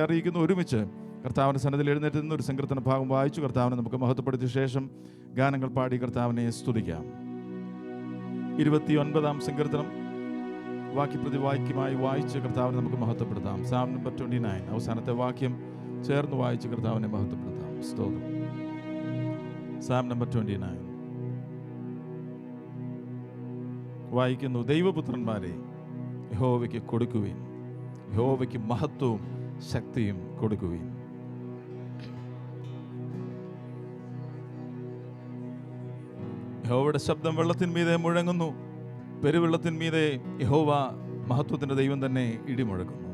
അറിയിക്കുന്നു. ഒരുമിച്ച് കർത്താവിൻ്റെ സന്നിധിയിൽ എഴുന്നേറ്റ് നിന്ന് ഒരു സങ്കീർത്തന ഭാഗം വായിച്ചു കർത്താവിനെ നമുക്ക് മഹത്വപ്പെടുത്തിയ ശേഷം ഗാനങ്ങൾ പാടി കർത്താവിനെ സ്തുതിക്കാം. 29-ാം സങ്കീർത്തനം വാക്യപ്രതി വാക്യമായി വായിച്ച് കർത്താവിനെ നമുക്ക് മഹത്വപ്പെടുത്താം. സാം നമ്പർ 29, അവസാനത്തെ വാക്യം ചേർന്ന് വായിച്ച് കർത്താവിനെ മഹത്വപ്പെടുത്താം. സ്തോത്രം. സാം നമ്പർ 29 വായിക്കുന്നു. ദൈവപുത്രന്മാരെ, യഹോവയ്ക്ക് കൊടുക്കുവിൻ, യഹോവയ്ക്ക് മഹത്വവും ശക്തിയും കൊടുക്കുവിൻ. യഹോവയുടെ ശബ്ദം വെള്ളത്തിന്മീതെ മുഴങ്ങുന്നു, പെരുവെള്ളത്തിന്മീതെ യഹോവ മഹത്വത്തിന്റെ ദൈവം തന്നെ ഇടിമുഴക്കുന്നു.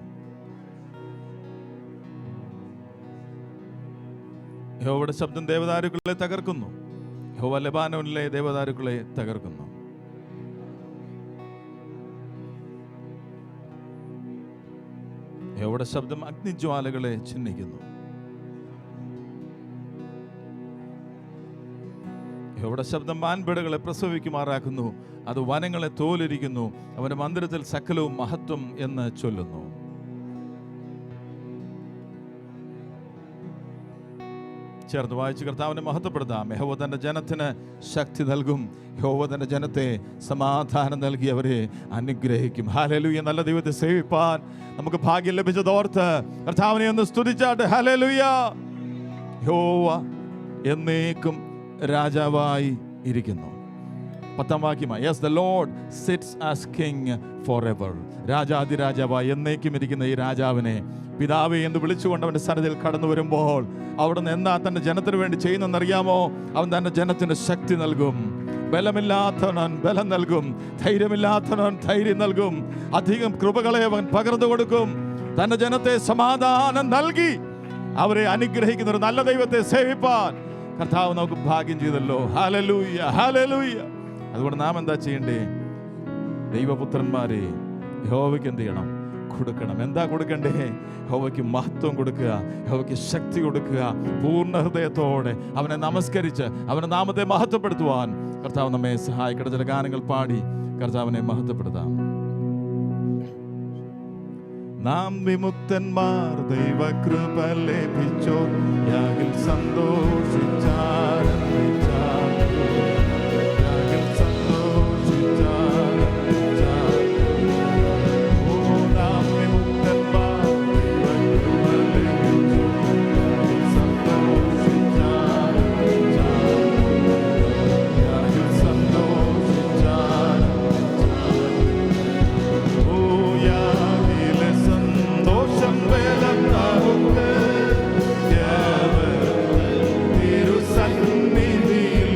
യഹോവയുടെ ശബ്ദം ദേവദാരുക്കളെ തകർക്കുന്നു, യഹോവ ലെബാനോനിലെ ദേവദാരുക്കളെ തകർക്കുന്നു. യഹോവയുടെ ശബ്ദം അഗ്നിജ്വാലകളെ ചിഹ്നിക്കുന്നു. യഹോവയുടെ ശബ്ദം മാൻപേടകളെ പ്രസവിക്കുമാറാക്കുന്നു, അത് വനങ്ങളെ തോലിരിക്കുന്നു. അവന്റെ മന്ദിരത്തിൽ സകലവും മഹത്വം എന്ന് ചൊല്ലുന്നു. ചേർന്ന് വായിച്ച് കർത്താവിനെ മഹത്വപ്പെടുത്താം. യഹോവ തന്റെ ജനത്തിന് ശക്തി നൽകും, യഹോവ തന്റെ ജനത്തെ സമാധാനം നൽകി അവരെ അനുഗ്രഹിക്കും. ഹല്ലേലൂയ. നല്ല ദൈവത്തെ സേവിപ്പാൻ നമുക്ക് ഭാഗ്യം ലഭിച്ചതോർത്ത് കർത്താവിനെ ഒന്ന് സ്തുതിച്ചാട്ടെ. ഹല്ലേലൂയ. യഹോവ എന്നേക്കും രാജാവായി ഇരിക്കുന്നു. 10-ാം വാക്യമായി, yes the lord sits as king for ever. രാജാതിരാജാവായി എന്നേക്കും ഇരിക്കുന്ന ഈ രാജാവിനെ പിതാവേ എന്ന് വിളിച്ചുകൊണ്ട് അവന്റെ സന്നിധിയിൽ കടന്നു വരുമ്പോൾ അവിടുന്ന് എന്താ തന്റെ ജനത്തിന് വേണ്ടി ചെയ്യുന്നതെന്നറിയാമോ? അവൻ തന്റെ ജനത്തിന് ശക്തി നൽകും. ബലമില്ലാത്തവൻ ബലം നൽകും, ധൈര്യമില്ലാത്തവൻ ധൈര്യം നൽകും. അധികം കൃപകളെ അവൻ പകർന്നു കൊടുക്കും. തന്റെ ജനത്തെ സമാധാനം നൽകി അവരെ അനുഗ്രഹിക്കുന്ന ഒരു നല്ല ദൈവത്തെ സേവിപ്പാൻ കർത്താവ് നമുക്ക് ഭാഗ്യം ചെയ്തല്ലോ. Hallelujah, hallelujah. അതുകൊണ്ട് നാം എന്താ ചെയ്യണ്ടേ? ദൈവപുത്രന്മാരെ, യഹോവയ്ക്ക് എന്ത് ചെയ്യണം? കൊടുക്കണം. എന്താ കൊടുക്കണ്ടേ? യഹോവയ്ക്ക് മഹത്വം കൊടുക്കുക, യഹോവയ്ക്ക് ശക്തി കൊടുക്കുക. പൂർണ്ണ ഹൃദയത്തോടെ അവനെ നമസ്കരിച്ച് അവന്റെ നാമത്തെ മഹത്വപ്പെടുത്തുവാൻ കർത്താവ് നമ്മെ സഹായിക്കട്ടെ. ചില ഗാനങ്ങൾ പാടി കർത്താവിനെ മഹത്വപ്പെടുത്താം. നാം വിമുക്തന്മാർ, ദൈവകൃപ ലഭിച്ചോർ, യാഗിൽ സന്തോഷിച്ചാരംഭിച്ചാൽ, യാഗിൽ സന്തോഷിച്ചാരംഭിച്ചാൽ. ഓ നാം വിമുക്തന്മാർ, ദൈവകൃപ ലഭിച്ചോർ, യാഗിൽ സന്തോഷിച്ചാരംഭിച്ചാൽ, യാഗിൽ സന്തോഷിച്ചാരംഭിച്ചാൽ. ഓ യാഗിലെ സന്തോഷം വേലം നമുക്ക് തിരുസന്നിധിയിൽ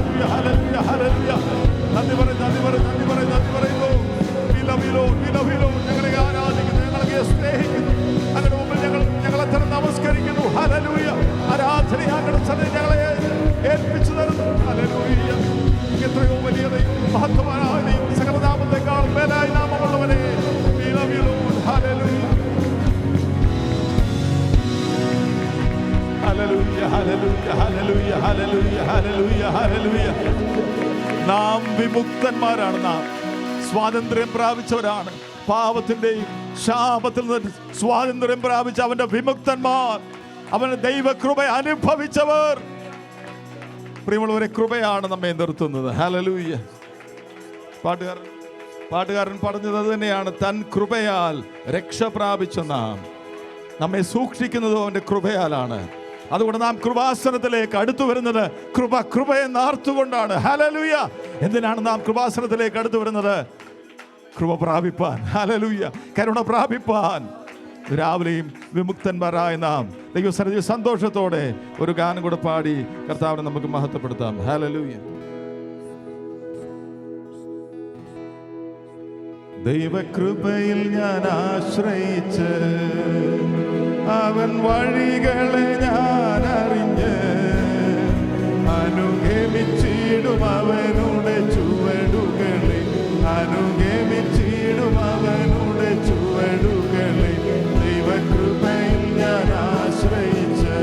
ഹല്ലേലൂയ ഹല്ലേലൂയ ഹല്ലേലൂയ. നന്ദി പറയുന്നു. We love you Lord, we love you Lord. ഞങ്ങളെ ആരാധിക്കുന്നു, ഞങ്ങളെ സ്നേഹിക്കുന്നു. അങ്ങയുടെ മുമ്പിൽ ഞങ്ങളെ തന്നെ നമസ്കരിക്കുന്നു. ഹല്ലേലൂയ. ആരാധന അങ്ങയുടെ സന്നിധിയിൽ ഞങ്ങളെ ഏൽപ്പിച്ചു തരുന്നു. ഹല്ലേലൂയ. എത്രയോ വലിയ ദൈവം, മഹത്വവാനായ ദൈവം, സകലനാമത്തെക്കാൾ മേലായ നാമമുള്ളവനെ. We love you Lord. Hallelujah hallelujah hallelujah hallelujah hallelujah hallelujah hallelujah. നാം വിമുക്തന്മാരാണ്. നാം സ്വാതന്ത്ര്യം പ്രാപിച്ചവരാണ്. പാപത്തിന്റെയും ശാപത്തിൽ നിന്ന് സ്വാതന്ത്ര്യം പ്രാപിച്ച അവന്റെ വിമുക്തന്മാർ, അവന്റെ ദൈവകൃപ അനുഭവിച്ചവർ. പ്രിയമുള്ളവരെ, കൃപയാണ് നമ്മെ നിർത്തുന്നത്. ഹല്ലേലൂയ. പാട്ടുകാരൻ പറഞ്ഞത് അത് തന്നെയാണ്. തൻ കൃപയാൽ രക്ഷ പ്രാപിച്ച നാം, നമ്മെ സൂക്ഷിക്കുന്നത് അവന്റെ കൃപയാലാണ്. അതുകൊണ്ട് നാം കൃപാസനത്തിലേക്ക് അടുത്തു വരുന്നത് കൃപയെ നാർത്തുകൊണ്ടാണ്. ഹല്ലേലൂയ. എന്തിനാണ് നാം കൃപാസനത്തിലേക്ക് അടുത്തു വരുന്നത്? കൃപ പ്രാപിപ്പാൻ. ഹല്ലേലൂയ. കരുണ പ്രാപിപ്പാൻ. രാവിലെയും വിമുക്തന്മാരായ നാം ദൈവസന്നിധിയിൽ സന്തോഷത്തോടെ ഒരു ഗാനം കൂടെ പാടി കർത്താവിനെ നമുക്ക് മഹത്വപ്പെടുത്താം. ഹല്ലേലൂയ. ദൈവകൃപയിൽ ഞാൻ ആശ്രയിച്ച് അവൻ വഴികളെ ഞാൻ അറിഞ്ഞ് അനുഗമിച്ചിടും അവനുടെ ചുവടുകളെ, അനുഗമിച്ചിടും അവനുടെ ചുവടുകളെ. ദൈവകൃപയിൽ ഞാൻ ആശ്രയിച്ച്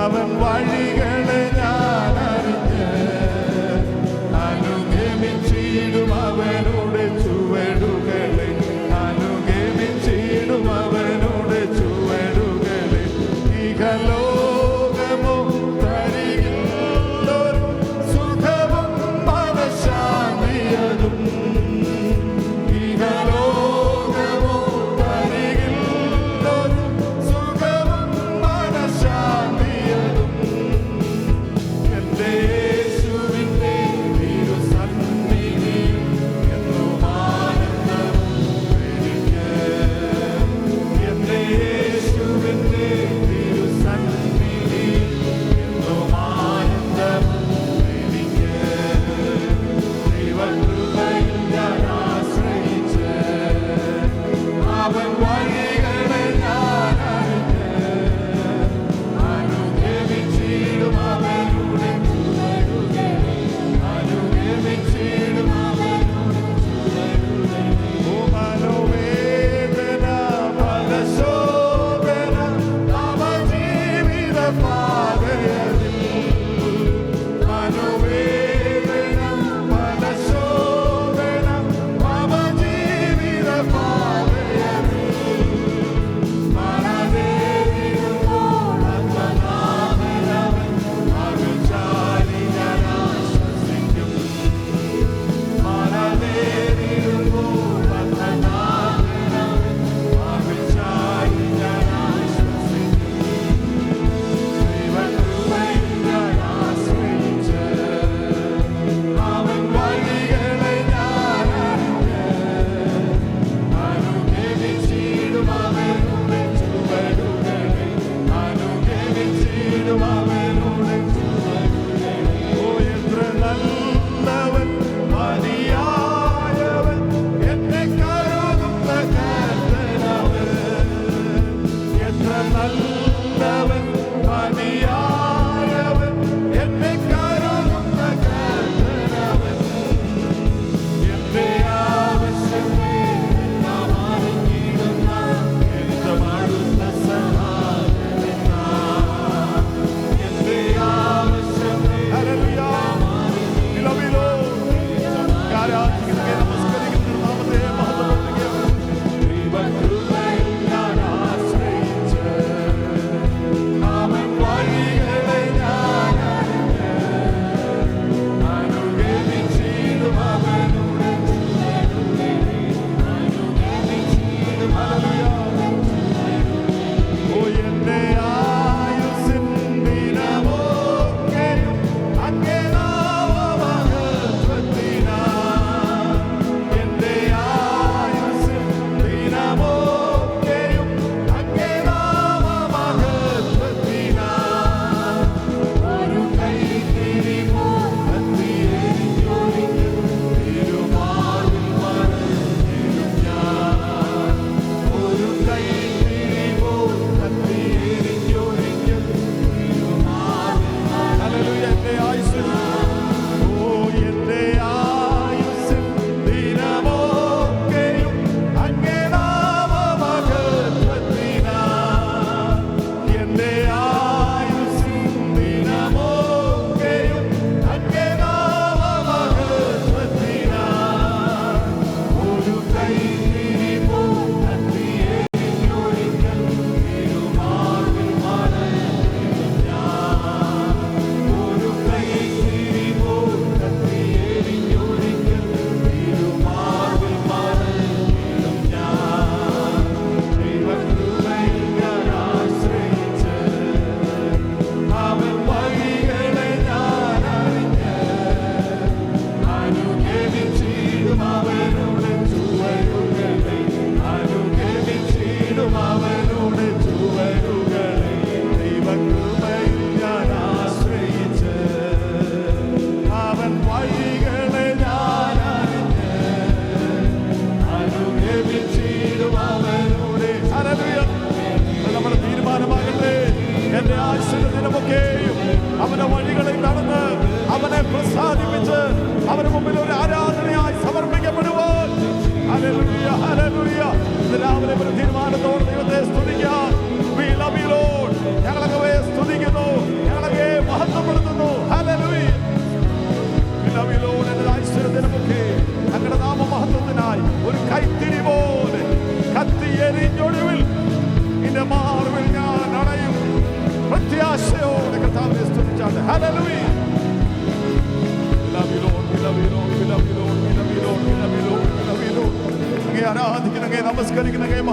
അവൻ വഴികളെ ഞാൻ അറിഞ്ഞ് അനുഗമിച്ചിടും അവനുടെ ചുവടുകളെ, അനുഗമിച്ചിടും അവനുടെ ചുവടുകളെ. ഇഹലോകമോ തരികില്ലൊരു സുഖവും മനഃശാന്തിയതും, ഇഹലോകമോ തരികില്ലൊരു സുഖവും മനഃശാന്തിയതും. എൻ്റെ യേശുവിൻ്റെ തിരുസന്നിധിയിൽ എന്നും ആനന്ദവും എനിക്ക്. എൻ്റെ യേശുവിൻ്റെ തിരുസന്നിധിയിൽ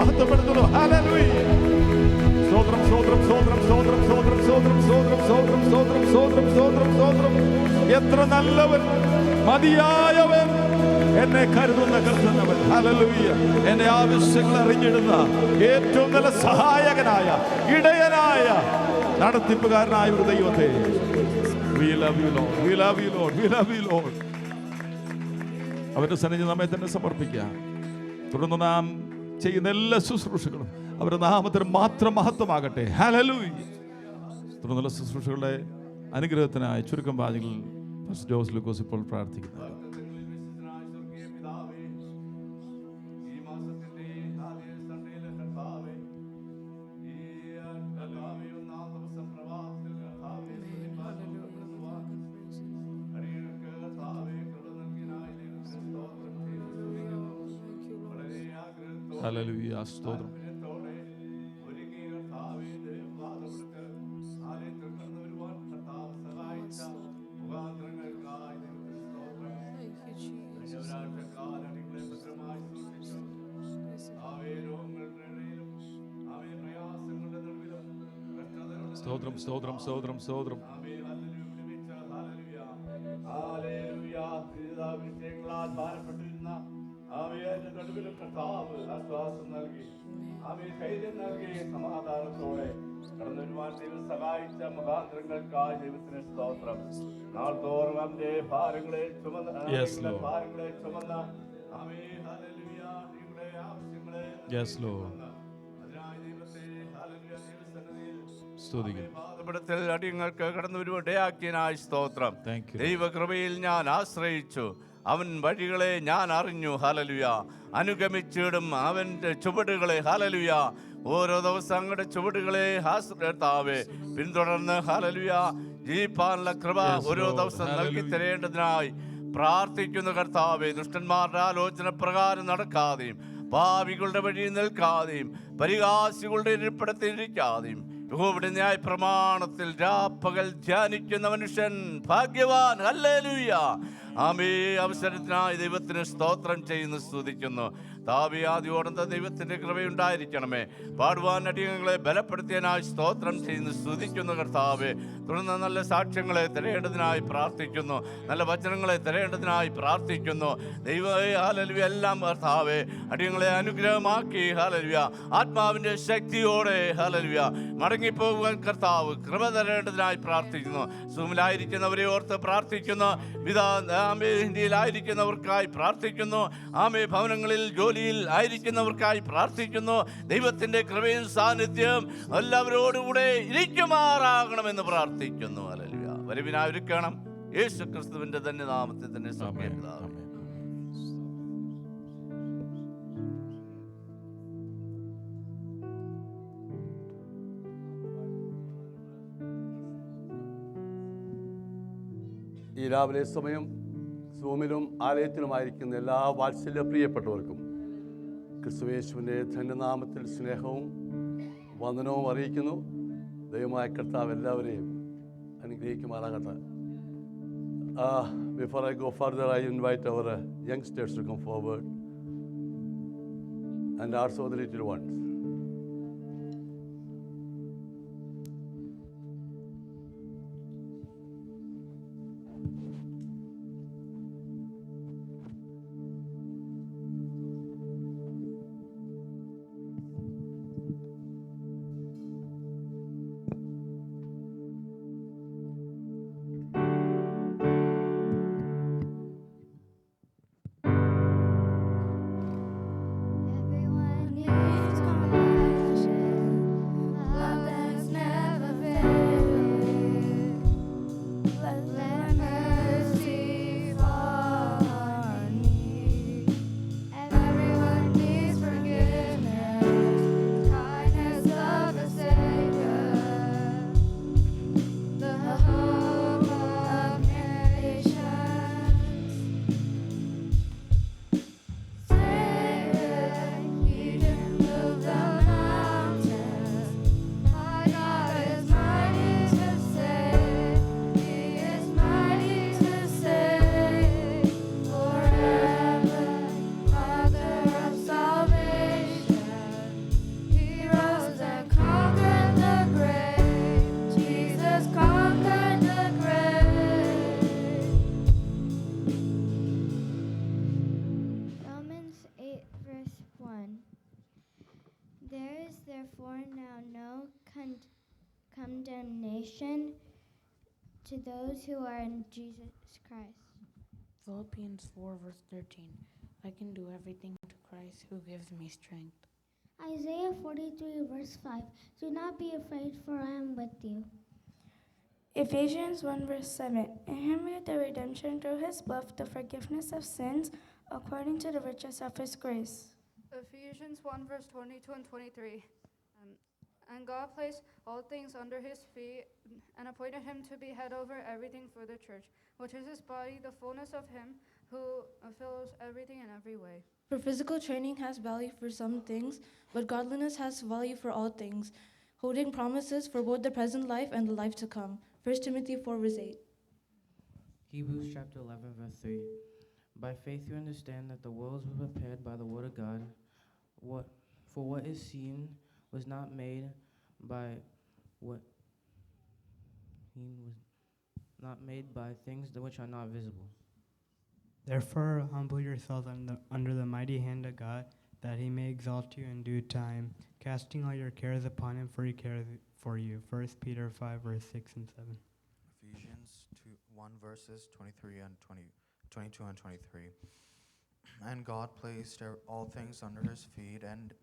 മഹത്വപ്പെടുത്തുന്നു. ഹല്ലേലൂയ. സ്തോത്രം സ്തോത്രം സ്തോത്രം സ്തോത്രം സ്തോത്രം സ്തോത്രം സ്തോത്രം സ്തോത്രം സ്തോത്രം സ്തോത്രം സ്തോത്രം സ്തോത്രം. എത്ര നല്ലവൻ, മതിയായവൻ, എന്നെ കരുതുന്ന കർത്തനവൻ. ഹല്ലേലൂയ. എന്റെ ആവശ്യങ്ങൾ അറിഞ്ഞിടുന്ന ഏറ്റവും നല്ല സഹായകനായ, ഇടയനായ, നടത്തിപ്പുകാരനായ ഒരു ദൈവത്തെ we love you Lord, we love you Lord, we love you Lord. അവന്റെ സന്നിധി നമ്മെ തന്നെ സമർപ്പിക്കാം. തുടർന്ന് നാം ചെയ്യുന്ന എല്ലാ ശുശ്രൂഷകളും അവരുടെ നാമത്തിന് മാത്രം മഹത്വമാകട്ടെ. ഹല്ലേലൂയ. തുടർന്നുള്ള ശുശ്രൂഷകളുടെ അനുഗ്രഹത്തിനായി ചുരുക്കം വാചകങ്ങളിൽ പാസ്റ്റർ ജോസ് ലൂക്കോസ് ഇപ്പോൾ പ്രാർത്ഥിക്കുന്നു. ഹല്ലേലൂയ. സ്തോത്രം. സ്തോത്രം സ്തോത്രം സ്തോത്രം സ്തോത്രം. ആശ്വാസം നൽകി, ധൈര്യം നൽകി, സമാധാനത്തോടെ കടന്നുവരുവാൻ ദൈവം സഹായിച്ച മുഖാന്തരങ്ങൾക്കായി ദൈവത്തിന് സ്തോത്രം. നാൾതോറും അവന്റെ ഭാരങ്ങളെ ചുമന്ന ആവശ്യങ്ങളെ അടിയങ്ങൾക്ക് കടന്നുവരുവാക്കിയനായി സ്തോത്രം. ദൈവകൃപയിൽ ഞാൻ ആശ്രയിച്ചു, അവൻ വഴികളെ ഞാൻ അറിഞ്ഞു. ഹല്ലേലൂയ. അനുഗമിച്ചിടും അവന്റെ ചുവടുകളെ. ഹല്ലേലൂയ. ഓരോ ദിവസം അങ്ങയുടെ ചുവടുകളെ കർത്താവേ പിന്തുടർന്ന് ഹല്ലേലൂയ ജീവിപ്പാനുള്ള കൃപ ഓരോ ദിവസം നൽകി തരേണ്ടതിനായി പ്രാർത്ഥിക്കുന്നു കർത്താവേ. ദുഷ്ടന്മാരുടെ ആലോചന പ്രകാരം നടക്കാതെയും പാപികളുടെ വഴി നിൽക്കാതെയും പരിഹാസികളുടെ ഇരിപ്പിടത്തിലിരിക്കാതെയും യഹോവയുടെ ന്യായ പ്രമാണത്തിൽ രാപ്പകൽ ധ്യാനിക്കുന്ന മനുഷ്യൻ ഭാഗ്യവാൻ. ഹല്ലേലൂയ. ആമേ. അവസരത്തിനായി ദൈവത്തിന് സ്തോത്രം ചെയ്യുന്നു, സ്തുതിക്കുന്നു. താവിയാദിയോടന്ത ദൈവത്തിന്റെ കൃപയുണ്ടായിരിക്കണമേ. പാടുവാൻ അടിയങ്ങളെ ബലപ്പെടുത്തിയതിനായി സ്തോത്രം ചെയ്യുന്നു, സ്തുതിക്കുന്നു കർത്താവേ. തുടർന്ന് നല്ല സാക്ഷ്യങ്ങളെ തരേണ്ടതിനായി പ്രാർത്ഥിക്കുന്നു, നല്ല വചനങ്ങളെ തരേണ്ടതിനായി പ്രാർത്ഥിക്കുന്നു. ദൈവമേ ഹല്ലേലൂയ. എല്ലാം കർത്താവേ അടിയങ്ങളെ അനുഗ്രഹമാക്കി ഹല്ലേലൂയ ആത്മാവിന്റെ ശക്തിയോടെ ഹല്ലേലൂയ മടങ്ങിപ്പോകുവാൻ കർത്താവ് കൃപ തരേണ്ടതിനായി പ്രാർത്ഥിക്കുന്നു. സൂമിലായിരിക്കുന്നവരെ ഓർത്ത് പ്രാർത്ഥിക്കുന്നു. ഇന്ത്യയിലായിരിക്കുന്നവർക്കായി പ്രാർത്ഥിക്കുന്നു. ആമേ. ഭവനങ്ങളിൽ ജോലിയിൽ ആയിരിക്കുന്നവർക്കായി പ്രാർത്ഥിക്കുന്നു. ദൈവത്തിന്റെ കൃപയും സാന്നിധ്യം എല്ലാവരോടുകൂടെ ഇരിക്കുമാറാകണമെന്ന് പ്രാർത്ഥിക്കുന്നു. ഹല്ലേലൂയ. വരവിനായി ഒരുക്കണം. യേശു ക്രിസ്തുവിന്റെ തന്നെ നാമത്തിൽ തന്നെ സമയത്ത് ഈ രാവിലെ സമയം സൂമിലും ആലയത്തിലുമായിരിക്കുന്ന എല്ലാ വാത്സല്യ പ്രിയപ്പെട്ടവർക്കും ക്രിസ്തുയേശുവിൻ്റെ ധന്യനാമത്തിൽ സ്നേഹവും വന്ദനവും അറിയിക്കുന്നു. ദൈവമായ കർത്താവ് എല്ലാവരെയും അനുഗ്രഹിക്കുമാറാകട്ടെ. Before I go further, I invite our youngsters to come forward and also the little ones. Everyone lift condemnation to those who are in Jesus Christ. Philippians 4, verse 13. I can do everything to Christ who gives me strength. Isaiah 43, verse 5. Do not be afraid, for I am with you. Ephesians 1 verse 7. In him we have the redemption through his blood, the forgiveness of sins, according to the riches of his grace. Ephesians 1 verse 22 and 23. And God placed all things under his feet and appointed him to be head over everything for the church, which is his body, the fullness of him who fills everything in every way. For physical training has value for some things, but godliness has value for all things, holding promises for both the present life and the life to come. 1 Timothy 4 verse 8. Hebrews chapter 11 verse 3. By faith you understand that the worlds were prepared by the word of God. For what is seen was not made by things which are not visible. Therefore humble yourselves under the mighty hand of God, that he may exalt you in due time, casting all your cares upon him, for he cares for you. 1 Peter 5 verse 6 and 7. Ephesians 1 verses 22 and 23. And God placed all things under his feet and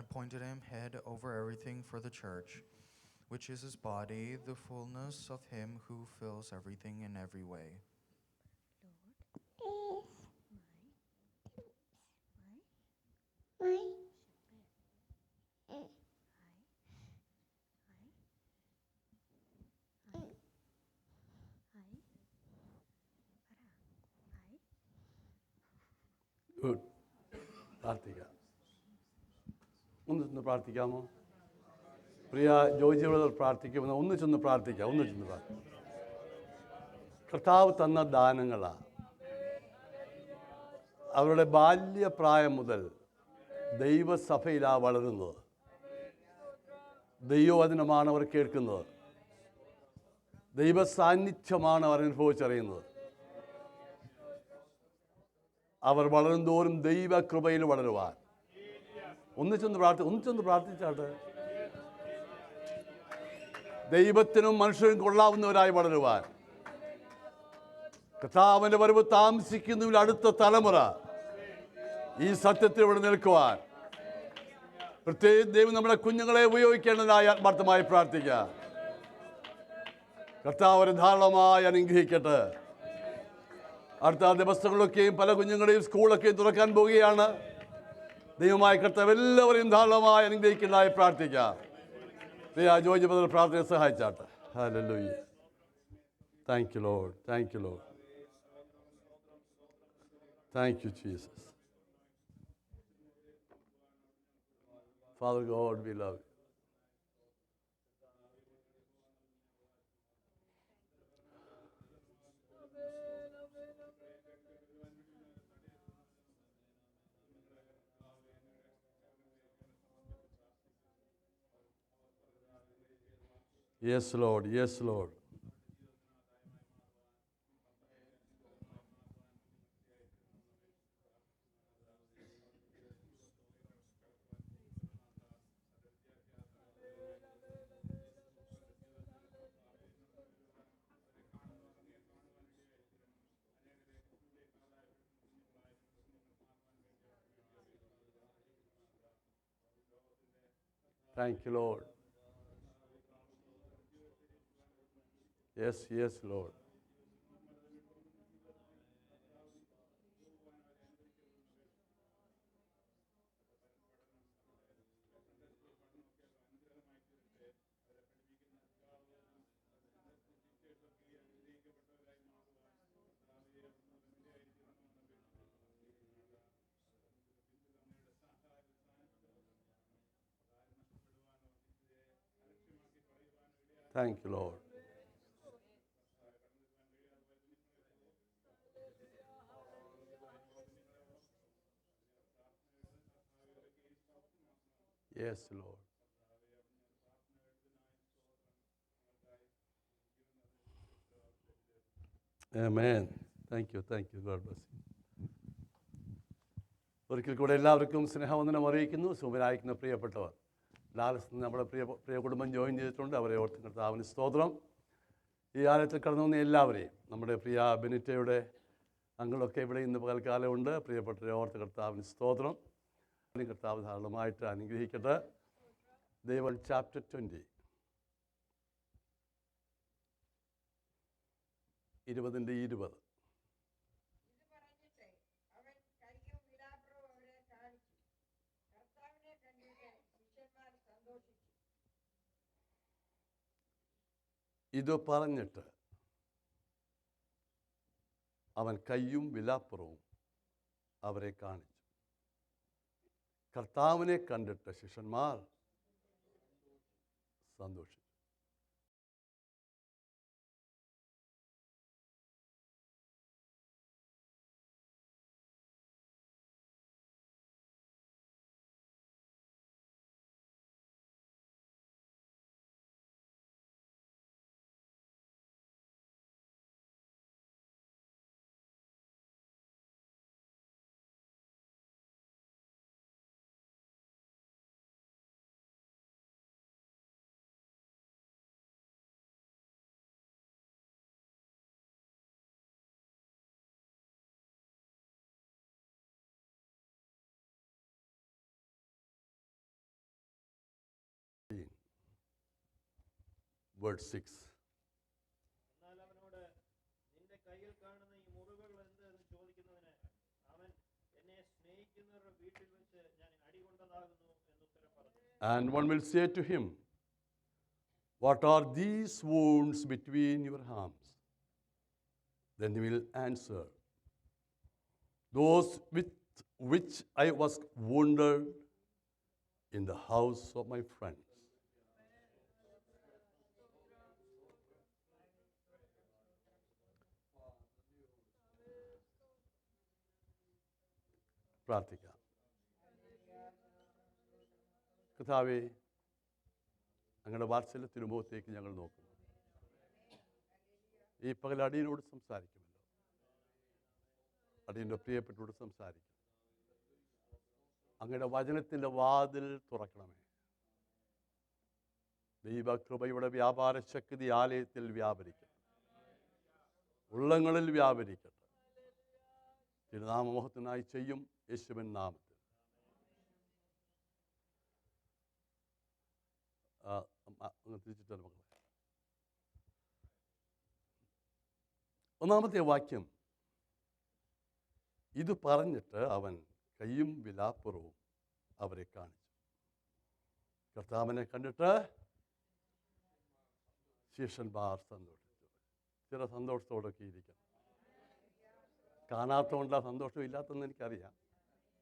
appointed him head over everything for the church, which is his body, the fullness of him who fills everything in every way. Good. പ്രാർത്ഥിക്കാം. ഒന്നിച്ചൊന്ന് പ്രാർത്ഥിക്കാമോ? പ്രിയ Joji brother പ്രാർത്ഥിക്കുമെന്ന് ഒന്നിച്ചൊന്ന് പ്രാർത്ഥിക്കാം. കർത്താവ് തന്ന ദാനങ്ങളാണ്. അവരുടെ ബാല്യപ്രായം മുതൽ ദൈവസഭയിലാണ് വളരുന്നത്. ദൈവവചനമാണ് അവർ കേൾക്കുന്നത്. ദൈവസാന്നിധ്യമാണ് അവർ അനുഭവിച്ചറിയുന്നത്. അവർ വളരുന്തോറും ദൈവകൃപയിൽ വളരുവാൻ ഒന്നിച്ചൊന്ന് പ്രാർത്ഥിച്ചാട്ടെ. ദൈവത്തിനും മനുഷ്യനും കൊള്ളാവുന്നവരായി വളരുവാൻ, കർത്താവിൻ്റെ വരവ് താമസിക്കുന്നതിൽ അടുത്ത തലമുറ ഈ സത്യത്തിൽ ഇവിടെ നിൽക്കുവാൻ പ്രത്യേകിച്ച് ദൈവം നമ്മുടെ കുഞ്ഞുങ്ങളെ ഉപയോഗിക്കേണ്ടതായി ആത്മാർത്ഥമായി പ്രാർത്ഥിക്കുക. കർത്താവ് അവരെ ധാരാളമായി അനുഗ്രഹിക്കട്ടെ. അടുത്ത ദിവസങ്ങളിലൊക്കെയും പല കുഞ്ഞുങ്ങളെയും സ്കൂളൊക്കെയും തുറക്കാൻ പോവുകയാണ്. ദൈവമായ കർത്താവ് എല്ലാവരെയും ധാരാളമായി അനുഗ്രഹിക്കുന്നതായി പ്രാർത്ഥിക്കാം. ജോജി ബ്രദർ പ്രാർത്ഥനയെ സഹായിച്ചാട്ടെ. Hallelujah. Thank you lord. Thank you lord. Thank you Jesus. Father God, we love you. Yes, Lord. Yes, Lord. Thank you, Lord. Yes, yes, Lord. Thank you, Lord. Yes, Lord. Amen. Thank you. Thank you. God bless you. ഒരിക്കൽ കൂടെ എല്ലാവർക്കും സ്നേഹവന്ദനം അറിയിക്കുന്നു. സുഖരായിരിക്കുന്ന പ്രിയപ്പെട്ടവർ, Dallas നമ്മുടെ പ്രിയ കുടുംബം join ചെയ്തിട്ടുണ്ട്. അവരെ ഓർത്ത് കർത്താവിന് സ്തോത്രം. ഈ ആലയത്തിൽ കടന്നു വന്ന എല്ലാവരെയും, നമ്മുടെ പ്രിയ ബെനിറ്റയുടെ അങ്ങളൊക്കെ ഇവിടെ ഇന്ന് പകൽക്കാലം ഉണ്ട്. പ്രിയപ്പെട്ടവരെ ഓർത്ത് കർത്താവിന് സ്തോത്രം. കർത്താവ് ധാരാളമായിട്ട് അനുഗ്രഹിക്കട്ടെ. ദൈവം ചാപ്റ്റർ 20 20:20. ഇത് പറഞ്ഞിട്ട് അവൻ കയ്യും വിലാപ്പുറവും അവരെ കാണിച്ചു. കർത്താവിനെ കണ്ടിട്ട് ശിഷ്യന്മാർ സന്തോഷിച്ചു. Verse 6. And one will say to him, what are these wounds between your arms? Then he will answer, those with which I was wounded in the house of my friends. പ്രാർത്ഥിക്കാം. കർത്താവേ, അങ്ങയുടെ വാത്സല്യ തിരുമുഖത്തേക്ക് ഞങ്ങൾ നോക്കുന്നു. ഈ പകൽ അടിയനോട് സംസാരിക്കുമല്ലോ. അടിയൻ്റെ പ്രിയപ്പെട്ടോട് സംസാരിക്കും. അങ്ങയുടെ വചനത്തിൻ്റെ വാതിൽ തുറക്കണമേ. ദൈവകൃപയുടെ വ്യാപാര ശക്തി ആലയത്തിൽ വ്യാപരിക്കട്ടെ, ഉള്ളങ്ങളിൽ വ്യാപരിക്കട്ടെ. തിരുനാമമഹത്വത്തിനായി ചെയ്യും യേശുവിൻ നാമത്തിൽ. തിരിച്ചിട്ട് മക്കളെ, ഒന്നാമത്തെ വാക്യം, ഇത് പറഞ്ഞിട്ട് അവൻ കയ്യും വിലാപ്പുറവും അവരെ കാണിച്ചു. കർത്താവിനെ കണ്ടിട്ട് ശിഷ്യന്മാർ സന്തോഷിച്ചു. ചില സന്തോഷത്തോടൊക്കെ ഇരിക്കണം. കാണാത്തതുകൊണ്ട് ആ സന്തോഷം ഇല്ലാത്തതെന്ന് എനിക്കറിയാം.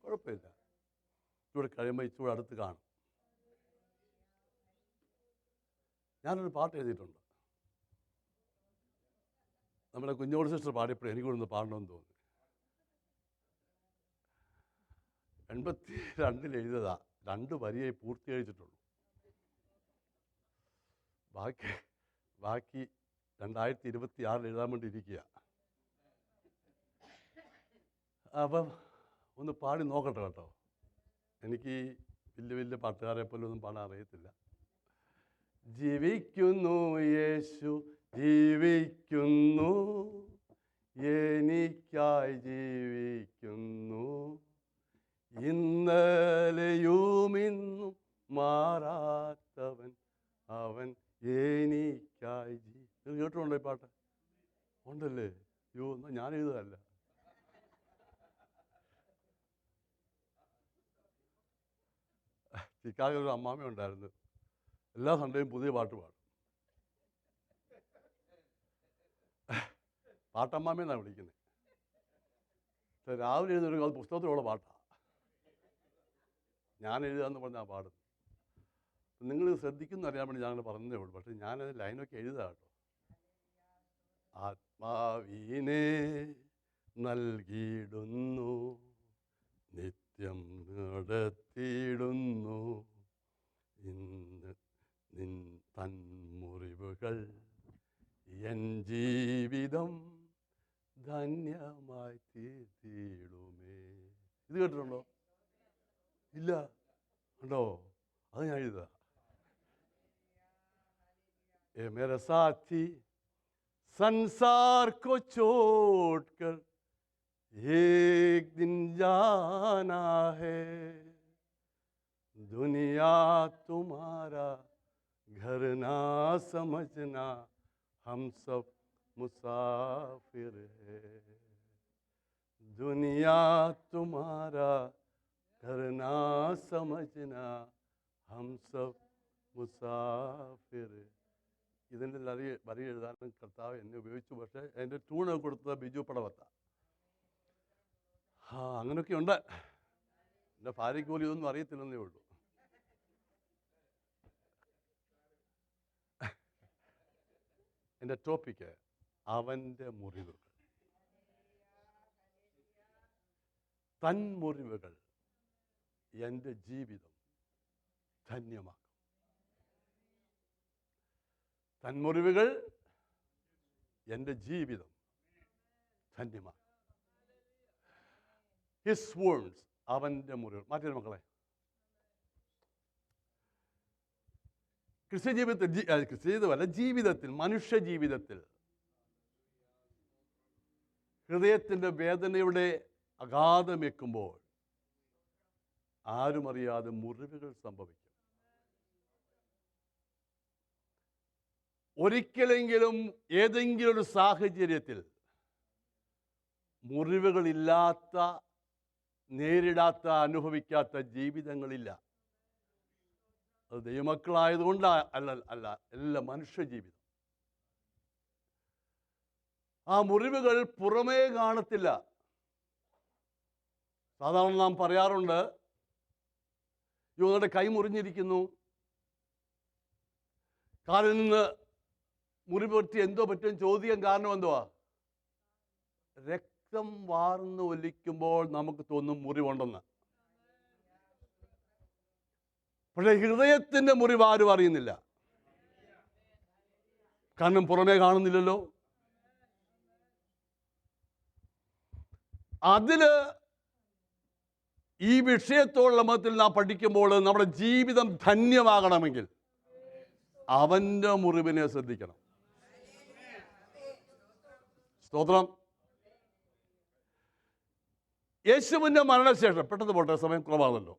കുഴപ്പമില്ല, ഇച്ചൂടെ കഴിയുമ്പോൾ ഇച്ചൂടെ അടുത്ത് കാണും. ഞാനൊരു പാട്ട് എഴുതിയിട്ടുണ്ട്. നമ്മുടെ കുഞ്ഞോട് സിസ്റ്റർ പാടിയപ്പോഴും എനിക്കൊന്ന് പാടണമെന്ന് തോന്നി. 82 എഴുതിയതാ, 2 വരിയായി പൂർത്തീകരിച്ചിട്ടുള്ളൂ. ബാക്കി 2026 എഴുതാൻ വേണ്ടി ഇരിക്കുക. അപ്പം ഒന്ന് പാടി നോക്കട്ടെ കേട്ടോ. എനിക്ക് വലിയ പാട്ടുകാരെ പോലെ ഒന്നും പാടാൻ അറിയത്തില്ല. ജീവിക്കുന്നു യേശു ജീവിക്കുന്നു, എനിക്കായി ജീവിക്കുന്നു, ഇന്നലെയും ഇന്നും മാറാത്തവൻ അവൻ എനിക്കായി നിങ്ങൾ കേട്ടിട്ടുണ്ടോ ഈ പാട്ട്? ഉണ്ടല്ലേ? അയ്യോ, എന്നാൽ ഞാൻ എഴുതുകയല്ല. ചിക്കാഗോ ഒരു അമ്മാമ ഉണ്ടായിരുന്നു. എല്ലാ സൺഡേയും പുതിയ പാട്ട് പാടും. പാട്ടമ്മാമെന്നാണ് വിളിക്കുന്നത്. രാവിലെ എഴുതുന്നൊരു അത് പുസ്തകത്തിലുള്ള പാട്ടാണ്. ഞാൻ എഴുതാന്ന് പറഞ്ഞാൽ പാടുന്നു. നിങ്ങൾ ശ്രദ്ധിക്കുന്നു അറിയാൻ വേണ്ടി ഞാനത് പറഞ്ഞതേ ഉള്ളൂ. പക്ഷേ ഞാനത് ലൈനൊക്കെ എഴുതാം കേട്ടോ. ആത്മാവിനെ നൽകിയിടുന്നു, നിത്യം നടത്തിയിടുന്നു, ഇന്ന് തന്മുറിവുകൾ എൻ ജീവിതം ധന്യമായി തീർത്തിടുമേ. ഇത് കേട്ടിട്ടുണ്ടോ? ഇല്ല, ഉണ്ടോ? അത് ഞാൻ എഴുതാം. ए मेरे साथी संसार को छोड़कर एक दिन जाना है, दुनिया तुम्हारा घर ना समझना, हम सब मुसाफिर है। दुनिया तुम्हारा घर ना समझना, हम सब മുസാഫിർ. ഇതിൻ്റെ വരി എഴുതാനും കർത്താവ് എന്നെ ഉപയോഗിച്ചു. പക്ഷേ അതിൻ്റെ ട്യൂണൊക്കെ കൊടുത്തത് ബിജു പടവത്ത. അങ്ങനെയൊക്കെ ഉണ്ട്. എൻ്റെ ഭാര്യയ്ക്ക് പോലും ഇതൊന്നും അറിയത്തില്ലെന്നേ ഉള്ളൂ. എൻ്റെ ടോപ്പിക്ക് അവൻ്റെ മുറിവുകൾ. തൻ മുറിവുകൾ എൻ്റെ ജീവിതം ധന്യമാക്കും. തന്മുറിവുകൾ എൻ്റെ ജീവിതം ധന്യമാക്കും. ഹിസ് വൂണ്ട്സ്, അവൻ്റെ മുറിവുകൾ. മാറ്റിയ മക്കളെ, ക്രിസ്ത്യ ജീവിതത്തിൽ മനുഷ്യ ജീവിതത്തിൽ ഹൃദയത്തിൻ്റെ വേദനയുടെ അഗാധമേക്കുമ്പോൾ ആരും അറിയാതെ മുറിവുകൾ സംഭവിക്കും. ഒരിക്കലെങ്കിലും ഏതെങ്കിലും ഒരു സാഹചര്യത്തിൽ മുറിവുകളില്ലാത്ത, നേരിടാത്ത, അനുഭവിക്കാത്ത ജീവിതങ്ങളില്ല. അത് ദൈവമക്കളായതുകൊണ്ട് അല്ല, എല്ലാ മനുഷ്യ ജീവിതം. ആ മുറിവുകൾ പുറമേ കാണത്തില്ല. സാധാരണ നാം പറയാറുണ്ട്, നിങ്ങളുടെ കൈ മുറിഞ്ഞിരിക്കുന്നു, കാലിൽ നിന്ന് മുറിവ് പറ്റി എന്തോ പറ്റും ചോദിക്കാൻ കാരണം എന്തുവാ? രക്തം വാർന്ന് ഒലിക്കുമ്പോൾ നമുക്ക് തോന്നും മുറിവുണ്ടെന്ന്. പക്ഷേ ഹൃദയത്തിൻ്റെ മുറിവ് ആരും അറിയുന്നില്ല. കാരണം പുറമേ കാണുന്നില്ലല്ലോ. അതില് ഈ വിഷയത്തോടുള്ള മതത്തിൽ നാം പഠിക്കുമ്പോൾ നമ്മുടെ ജീവിതം ധന്യമാകണമെങ്കിൽ അവൻ്റെ മുറിവിനെ ശ്രദ്ധിക്കണം. സ്തോത്രം. യേശുവിൻ്റെ മരണശേഷം, പെട്ടെന്ന് പോട്ടെ, സമയം കുറവാണല്ലോ.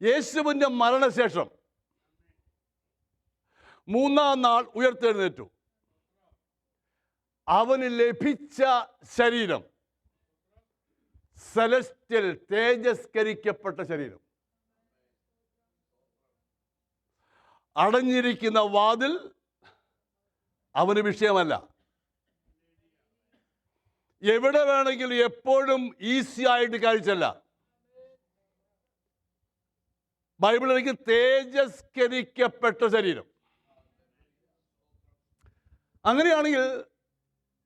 യേശുവിൻ്റെ മരണശേഷം 3-ാം നാൾ ഉയർത്തെഴുന്നേറ്റു. അവന് ലഭിച്ച ശരീരം സെലസ്റ്റിയൽ, തേജസ്കരിക്കപ്പെട്ട ശരീരം. അടഞ്ഞിരിക്കുന്ന വാതിൽ അവന് വിഷയമല്ല. എവിടെ വേണമെങ്കിലും എപ്പോഴും ഈസി ആയിട്ട് കഴിച്ചല്ല. ബൈബിളിലേക്ക് തേജസ്കരിക്കപ്പെട്ട ശരീരം. അങ്ങനെയാണെങ്കിൽ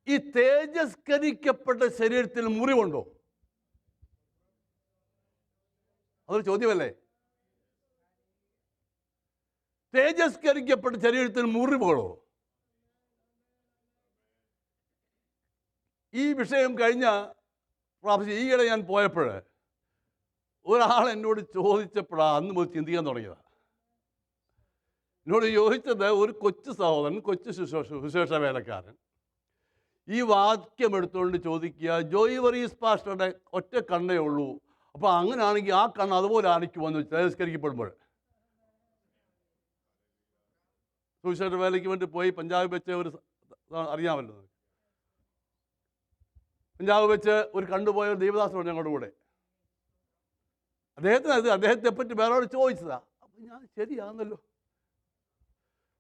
ഈ തേജസ്കരിക്കപ്പെട്ട ശരീരത്തിൽ മുറിവുണ്ടോ? അതൊരു ചോദ്യമല്ലേ? തേജസ്കരിക്കപ്പെട്ട ശരീരത്തിൽ മുറിവുകളോ? ഈ വിഷയം കഴിഞ്ഞ പ്രാവശ്യം ഈയിടെ ഞാൻ പോയപ്പോൾ ഒരാൾ എന്നോട് ചോദിച്ചപ്പോഴാണ് അന്ന് മുതൽ ചിന്തിക്കാൻ തുടങ്ങിയത്. എന്നോട് ചോദിച്ചത്, ഒരു കൊച്ചു സഹോദരൻ, കൊച്ചു സുശേഷ വേലക്കാരൻ ഈ വാക്യം എടുത്തുകൊണ്ട് ചോദിക്കുക, ജോയി വർഗീസ് പാസ്റ്ററുടെ ഒറ്റ കണ്ണേ ഉള്ളൂ, അപ്പോൾ അങ്ങനെയാണെങ്കിൽ ആ കണ്ണ് അതുപോലെ ആണിക്കുമെന്ന് തേജസ്കരിക്കപ്പെടുമ്പോൾ. സുശേഷ വേലയ്ക്ക് വേണ്ടി പോയി പഞ്ചാബ് വെച്ച് ഒരു അറിയാമല്ലോ, പഞ്ചാബ് വെച്ച് ഒരു കണ്ടുപോയ ഒരു ദൈവദാസനുണ്ട് ഞങ്ങളുടെ കൂടെ. അദ്ദേഹത്തെ പറ്റി വേറോട് ചോദിച്ചതാ. അപ്പം ഞാൻ ശരിയാണല്ലോ,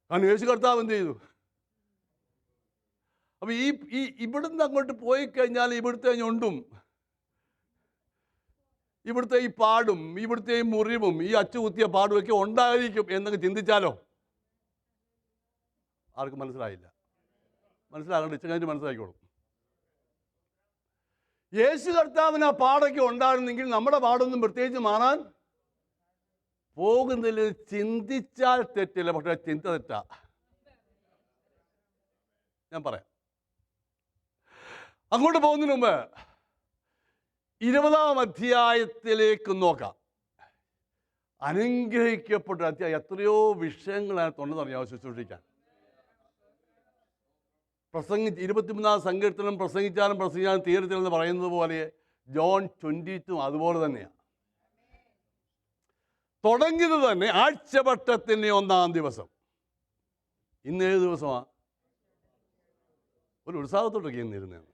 കാരണം യേശു കർത്താവ് എന്ത് ചെയ്തു? അപ്പം ഈ ഇവിടുന്ന് അങ്ങോട്ട് പോയി കഴിഞ്ഞാൽ ഇവിടുത്തെ ഞൊണ്ടും, ഇവിടുത്തെ ഈ പാടും, ഇവിടുത്തെ ഈ മുറിവും, ഈ അച്ചുകുത്തിയ പാടും ഒക്കെ ഉണ്ടായിരിക്കും എന്നൊക്കെ ചിന്തിച്ചാലോ? ആർക്കും മനസ്സിലായില്ല. മനസ്സിലാകണ്ട, ഇച്ചങ്ങായിട്ട് മനസ്സിലാക്കിക്കോളും. യേശു കർത്താവിന് ആ പാടൊക്കെ ഉണ്ടായിരുന്നെങ്കിൽ നമ്മുടെ പാടൊന്നും പ്രത്യേകിച്ച് മാറാൻ പോകുന്നില്ല. ചിന്തിച്ചാൽ തെറ്റില്ല, പക്ഷേ ചിന്ത തെറ്റാ. ഞാൻ പറയാം. അങ്ങോട്ട് പോകുന്നതിന് മുമ്പ് 20-ാം അധ്യായത്തിലേക്ക് നോക്കാം. അനുഗ്രഹിക്കപ്പെട്ട എത്രയോ വിഷയങ്ങളായിട്ടുണ്ടെന്ന് അറിയാമോ ശുശ്രൂഷിക്കാൻ. 23 സങ്കീർത്തനം പ്രസംഗിച്ചാലും തീരത്തിലെന്ന് പറയുന്നത് പോലെ ജോൺ 22 അതുപോലെ തന്നെയാണ്. തുടങ്ങിയത് തന്നെ ആഴ്ചവട്ടത്തിൻ്റെ 1-ാം ദിവസം. ഇന്ന് ഏത് ദിവസമാണ്? ഒരു ഉത്സാഹത്തോടൊക്കെ ഇന്നിരുന്നതാണ്.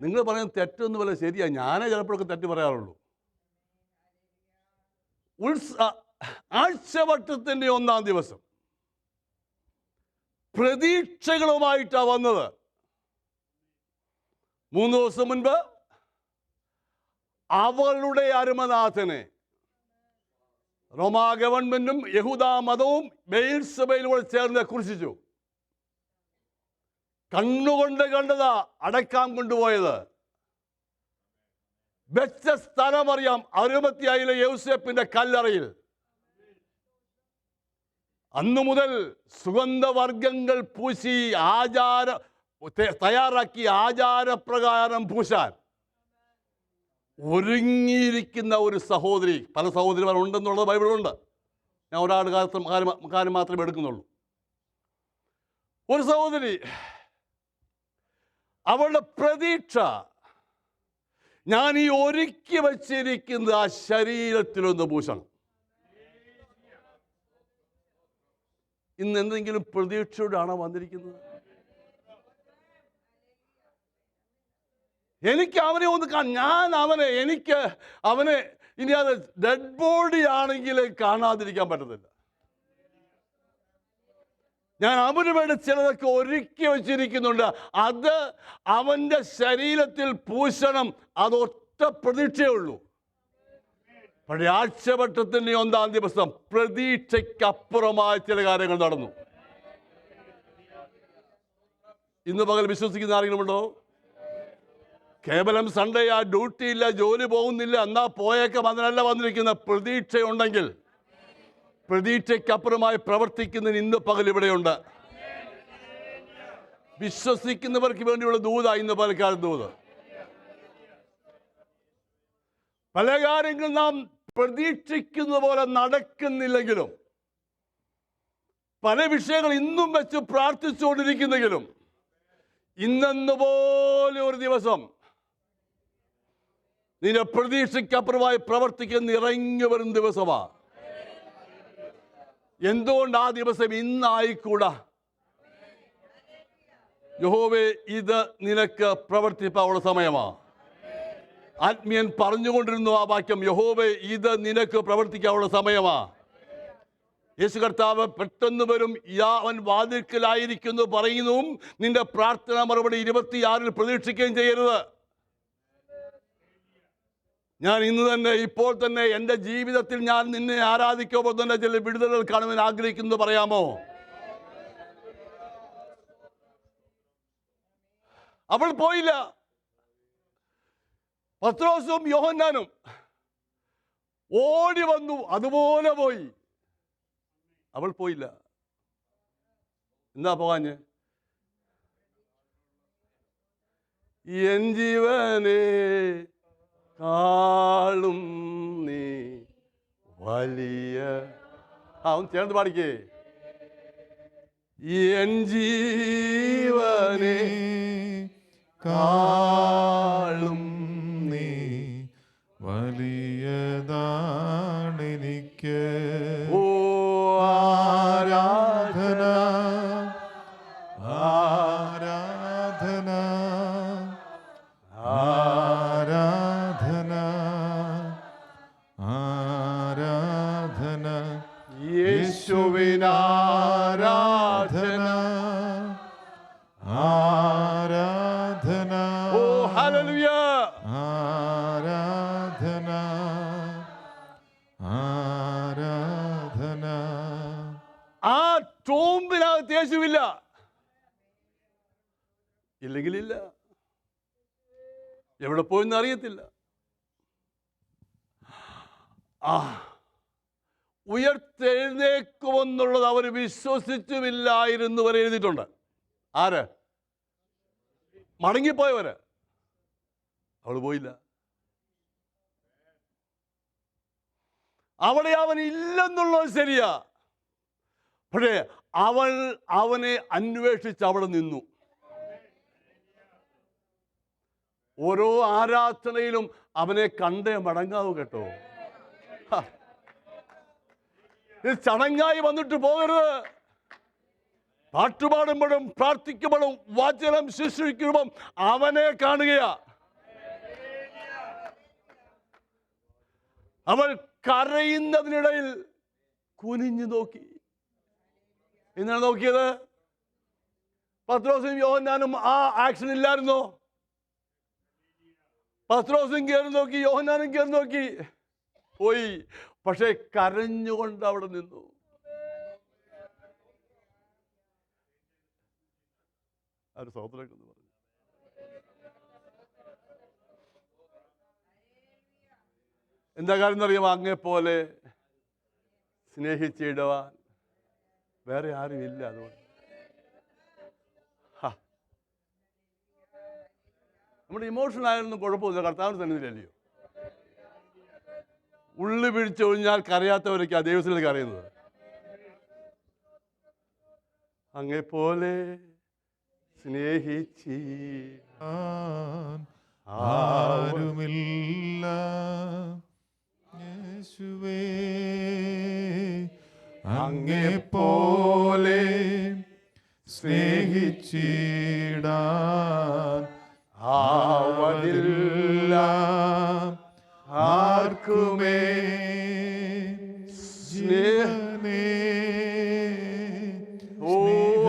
നിങ്ങൾ പറയുന്നത് തെറ്റൊന്നും പോലെ ശരിയാണ്, ഞാനേ ചിലപ്പോഴൊക്കെ തെറ്റ് പറയാറുള്ളൂ. ആഴ്ചവട്ടത്തിൻ്റെ 1-ാം ദിവസം പ്രതീക്ഷകളുമായിട്ടാണ് വന്നത്. 3 ദിവസം മുൻപ് അവളുടെ അരുമനാഥനെ റോമാ ഗവൺമെന്റും യഹൂദ മതവും ബെയൽസെബൂബിലൂടെ ചേർന്ന് ക്രൂശിച്ചു. കണ്ണുകൊണ്ട് കണ്ടതാ അടക്കാൻ കൊണ്ടുപോയത്. വെച്ച സ്ഥലമറിയാം, അരുമത്യായിലെ യൗസേപ്പിന്റെ കല്ലറയിൽ. അന്നു മുതൽ സുഗന്ധവർഗങ്ങൾ പൂശി തയ്യാറാക്കി ആചാരപ്രകാരം പൂശാൻ ഒരുങ്ങിയിരിക്കുന്ന ഒരു സഹോദരി. പല സഹോദരിമാർ ഉണ്ടെന്നുള്ളത് ബൈബിളുണ്ട്. ഞാൻ ഒരാളുടെ കാര്യം മാത്രമേ എടുക്കുന്നുള്ളൂ. ഒരു സഹോദരി, അവളുടെ പ്രതീക്ഷ, ഞാൻ ഈ ഒരുക്കി വച്ചിരിക്കുന്ന ആ ശരീരത്തിലൊന്ന് പൂശണം. ഇന്ന് എന്തെങ്കിലും പ്രതീക്ഷയോടാണോ വന്നിരിക്കുന്നത്? എനിക്ക് അവനെ ഒന്ന് ഞാൻ അവനെ ഇനി അത് ഡെഡ് ബോഡി ആണെങ്കിൽ കാണാതിരിക്കാൻ പറ്റത്തില്ല. ഞാൻ അവന് വേണ്ടി ചിലതൊക്കെ ഒരുക്കി വച്ചിരിക്കുന്നുണ്ട്. അത് അവൻ്റെ ശരീരത്തിൽ പൂശണം. അതൊറ്റ പ്രതീക്ഷയേ ഉള്ളൂ. പഴയ ആഴ്ചവട്ടത്തിൻ്റെ 1-ാം ദിവസം പ്രതീക്ഷയ്ക്കപ്പുറമായ ചില കാര്യങ്ങൾ നടന്നു. ഇന്ന് പകൽ വിശ്വസിക്കുന്ന ആരെങ്കിലും ഉണ്ടോ? കേവലം സൺഡേ ആ ഡ്യൂട്ടി ഇല്ല, ജോലി പോകുന്നില്ല, എന്നാ പോയേക്കാം, അതിനല്ല വന്നിരിക്കുന്ന. പ്രതീക്ഷയുണ്ടെങ്കിൽ പ്രതീക്ഷയ്ക്കപ്പുറമായി പ്രവർത്തിക്കുന്നതിന് ഇന്ന് പകൽ ഇവിടെയുണ്ട്. വിശ്വസിക്കുന്നവർക്ക് വേണ്ടിയുള്ള ദൂത ഇന്ന് പലക്കാലം ദൂത്. പല കാര്യങ്ങൾ നാം പ്രതീക്ഷിക്കുന്ന പോലെ നടക്കുന്നില്ലെങ്കിലും, പല വിഷയങ്ങൾ ഇന്നും വെച്ച് പ്രാർത്ഥിച്ചുകൊണ്ടിരിക്കുന്നെങ്കിലും, ഇന്നെന്നുപോലെ ഒരു ദിവസം നിന്റെ പ്രതീക്ഷയ്ക്കപ്പുറമായി പ്രവർത്തിക്കുന്ന ഇറങ്ങി വരുന്ന ദിവസമാണ്. എന്തുകൊണ്ട് ആ ദിവസം ഇന്നായിക്കൂടാ? യഹോവേ, ഇത് നിനക്ക് പ്രവർത്തിപ്പാനുള്ള സമയമാണ്. ആത്മീയൻ പറഞ്ഞുകൊണ്ടിരുന്നു ആ വാക്യം, യഹോവേ, ഇത് നിനക്ക് പ്രവർത്തിക്കാനുള്ള സമയമാണ്. യേശു കർത്താവ് പെട്ടെന്ന് വരും, അവൻ വാതിൽക്കലായിരിക്കുന്നു പറയുന്നു. നിന്റെ പ്രാർത്ഥന മറുപടി 26 പ്രതീക്ഷിക്കുകയും ചെയ്യരുത്. ഞാൻ ഇന്ന് തന്നെ, ഇപ്പോൾ തന്നെ എൻ്റെ ജീവിതത്തിൽ ഞാൻ നിന്നെ ആരാധിക്കുമ്പോൾ തന്നെ ചില വിടുതലുകൾ കാണുവാൻ ആഗ്രഹിക്കുന്നു പറയാമോ? അവൾ പോയില്ല. പത്രോസും യോഹന്നാനും ഓടി വന്നു, അതുപോലെ പോയി. അവൾ പോയില്ല. എന്താ പോകാഞ്ഞ്? എൻ ജീവനെ കാളും നീ വലിയ. ഒന്ന് ചേർന്ന് പാടിക്കേ. എൻ ജീവനെ കാളും നീ വലിയതാണെനിക്ക്. ഓ ആരാധന ആരാധന ആരാധന ആരാധന യേശുവിനാരാധന ആരാധന. ഓ ഹല്ലേലൂയ. ആരാധന ആരാധന. ആ ടോമ്പിനകത്ത് യേശുവില്ല, ഇല്ലെങ്കിലില്ല. എവിടെ പോയെന്ന് അറിയത്തില്ല. ഉയർത്തെഴുന്നേക്കുമെന്നുള്ളത് അവർ വിശ്വസിച്ചുമില്ലായിരുന്നു വരെ എഴുതിയിട്ടുണ്ട്. ആര്? മടങ്ങിപ്പോയവര്. അവൾ പോയില്ല. അവിടെ അവൻ ഇല്ലെന്നുള്ളത് ശരിയാ. പക്ഷേ അവനെ അന്വേഷിച്ച് അവിടെ നിന്നു. ഓരോ ആരാധനയിലും അവനെ കണ്ടേ മടങ്ങാവൂ കേട്ടോ. ഇത് ചടങ്ങായി വന്നിട്ട് പോകരുത്. പാട്ടുപാടുമ്പോഴും പ്രാർത്ഥിക്കുമ്പോഴും വചനം ശുശ്രൂഷിക്കുമ്പോഴും അവനെ കാണുകയാ. അവൾ കരയുന്നതിനിടയിൽ കുനിഞ്ഞു നോക്കി. എന്താണ് നോക്കിയത്? പത്രോസും യോഹന്നാനും ആ ആക്ഷൻ ഇല്ലായിരുന്നോ? പത്രോസും കയറി നോക്കി, യോഹന്നാനും കയറി നോക്കി, പോയി. പക്ഷെ കരഞ്ഞുകൊണ്ട് അവിടെ നിന്നു. ഒരു സഹോദരൻ പറഞ്ഞു, എന്താ കാര്യം എന്നറിയാമോ? അങ്ങെപ്പോലെ സ്നേഹിച്ചിടുവാൻ വേറെ ആരും ഇല്ല. അതുകൊണ്ട് നമ്മുടെ ഇമോഷണൽ ആയാലൊന്നും കുഴപ്പമില്ല, കർത്താവിന് തന്നില്ലല്ലോ. ഉള്ളി പിടിച്ചൊഴിഞ്ഞാൽ കരയാത്തവരൊക്കെ ദൈവത്തിലേക്ക് അറിയുന്നത്. അങ്ങെപ്പോലെ സ്നേഹിച്ചി ആരുമില്ല യേശുവേ, അങ്ങെപ്പോലെ സ്നേഹിച്ചിടാൻ ആവതില്ല ആർക്കുമേ. സ്നേഹമേ, ഓ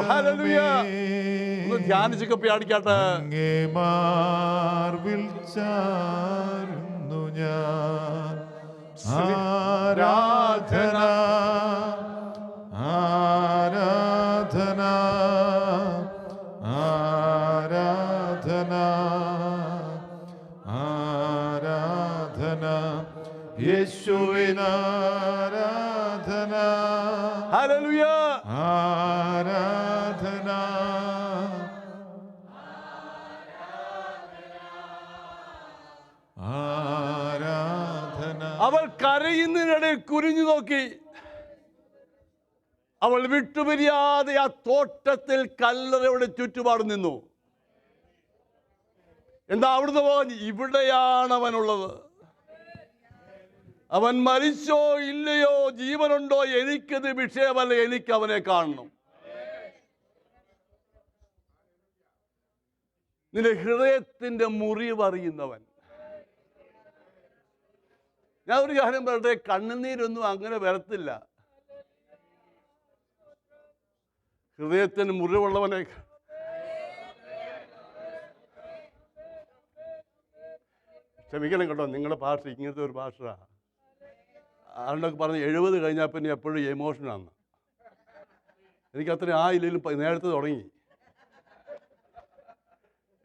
ഹല്ലേലൂയ. ഒന്ന് ധ്യാനിച്ചൊക്കെ പാടിക്കാട്ടെ. അങ്ങേ മാർവിൽ ചാരുന്നു ഞാൻ. ആരാധന ആരാധന ആരാധന ആരാധന യേശുവിനാരാധന. ഹല്ലേലൂയ. ആരാധന ആരാധന. അവൾ കരയുന്നതിനിടയിൽ കുനിഞ്ഞു നോക്കി. അവൾ വിട്ടുപിരിയാതെ ആ തോട്ടത്തിൽ കല്ലറയുടെ ചുറ്റുപാട് നിന്നു. എന്താ അവിടുന്ന് പോകാൻ? ഇവിടെയാണ് അവനുള്ളത്. അവൻ മരിച്ചോ ഇല്ലയോ, ജീവനുണ്ടോ, എനിക്കത് വിഷയമല്ല. എനിക്ക് അവനെ കാണണം. നിന്റെ ഹൃദയത്തിന്റെ മുറിവ് അറിയുന്നവൻ. ഞാൻ ഒരു കാര്യം പറയട്ടെ, കണ്ണുനീരൊന്നും അങ്ങനെ വരത്തില്ല. ഹൃദയത്തിന് മുറിവുള്ളവനെ ക്ഷമിക്കണം കേട്ടോ, നിങ്ങളുടെ ഭാഷ ഇങ്ങനത്തെ ഒരു ഭാഷ. ആരുടെയൊക്കെ പറഞ്ഞ് 70 കഴിഞ്ഞാൽ പിന്നെ എപ്പോഴും എമോഷനാണ്. എനിക്ക് അത്ര ആയില്ലെങ്കിലും നേരത്തെ തുടങ്ങി.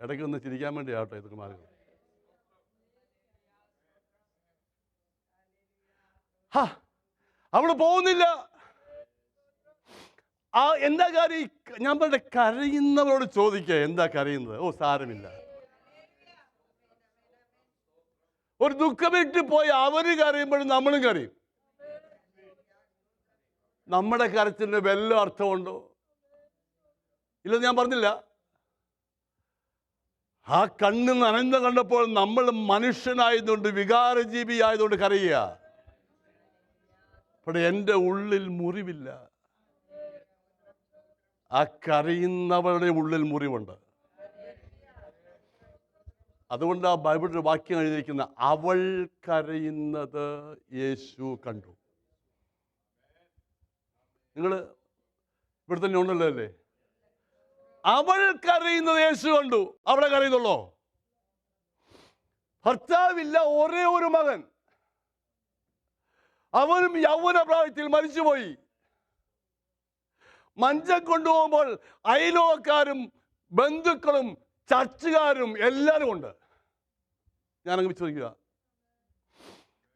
ഇടയ്ക്കൊന്ന് ചിരിക്കാൻ വേണ്ടി ആട്ടോ ഇതൊക്കെ മാറുക. അവിടെ പോകുന്നില്ല. എന്താ കാര്യം? ഞാൻ പറഞ്ഞ കരയുന്നവരോട് ചോദിക്കുക, എന്താ കരയുന്നത്? ഓ സാരമില്ല. ഒരു ദുഃഖമിട്ട് പോയി അവര് കരയുമ്പോഴും നമ്മളും കരയും. നമ്മുടെ കരച്ചിന് വല്ല അർത്ഥമുണ്ടോ? ഇല്ലെന്ന് ഞാൻ പറഞ്ഞില്ല. ആ കണ്ണ് നനഞ്ഞ കണ്ടപ്പോൾ നമ്മൾ മനുഷ്യനായതുകൊണ്ട്, വികാരജീവി ആയതുകൊണ്ട് കരയുക. പക്ഷെ എൻ്റെ ഉള്ളിൽ മുറിവില്ല. ആ കരയുന്നവരുടെ ഉള്ളിൽ മുറിവുണ്ട്. അതുകൊണ്ട് ആ ബൈബിളിൽ വാക്യം എഴുതിയിരിക്കുന്ന അവൾ കരയുന്നത് യേശു കണ്ടു. നിങ്ങൾ ഇവിടെ തന്നെ ഉണ്ടല്ലോ അല്ലേ? അവൾ കരയുന്നത് യേശു കണ്ടു. അവളെ കരയുന്നുള്ളോ? ഭർത്താവില്ല, ഒരേ ഒരു മകൻ. അവനും യൗവന പ്രായത്തിൽ മരിച്ചുപോയി. മഞ്ചം കൊണ്ടുപോകുമ്പോൾ അയലോക്കാരും ബന്ധുക്കളും ചർച്ചുകാരും എല്ലാവരും ഉണ്ട്. ഞാനങ്ങ് വിശ്വസിക്കുക.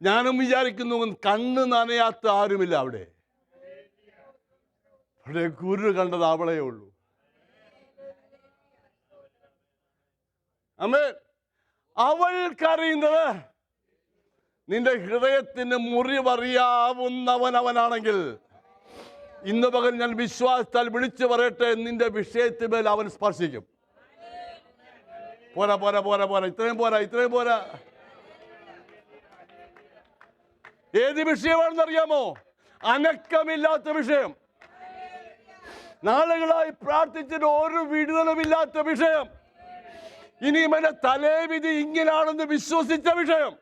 ഞാനും വിചാരിക്കുന്നു കണ്ണ് നനയാത്ത ആരുമില്ല അവിടെ. അവിടെ ഗുരു കണ്ടത് അവളേ ഉള്ളൂ. ആമേൻ. അവൾ കരയുന്നത് നിന്റെ ഹൃദയത്തിന് മുറിവറിയാവുന്നവനാണെങ്കിൽ ഇന്ന് പകൽ ഞാൻ വിശ്വാസത്താൽ വിളിച്ചു പറയട്ടെ, നിന്റെ വിഷയത്തിന്മേൽ അവൻ സ്പർശിക്കും. പോരാ പോരാ പോരാ പോരാ, ഇത്രയും പോരാ, ഇത്രയും പോരാ. ഏത് വിഷയമാണെന്നറിയാമോ? അനക്കമില്ലാത്ത വിഷയം, നാളുകളായി പ്രാർത്ഥിച്ചിട്ട് ഒരു വിടുതലുമില്ലാത്ത വിഷയം, ഇനിയും എന്റെ തലേവിധി ഇങ്ങനാണെന്ന് വിശ്വസിച്ച വിഷയം.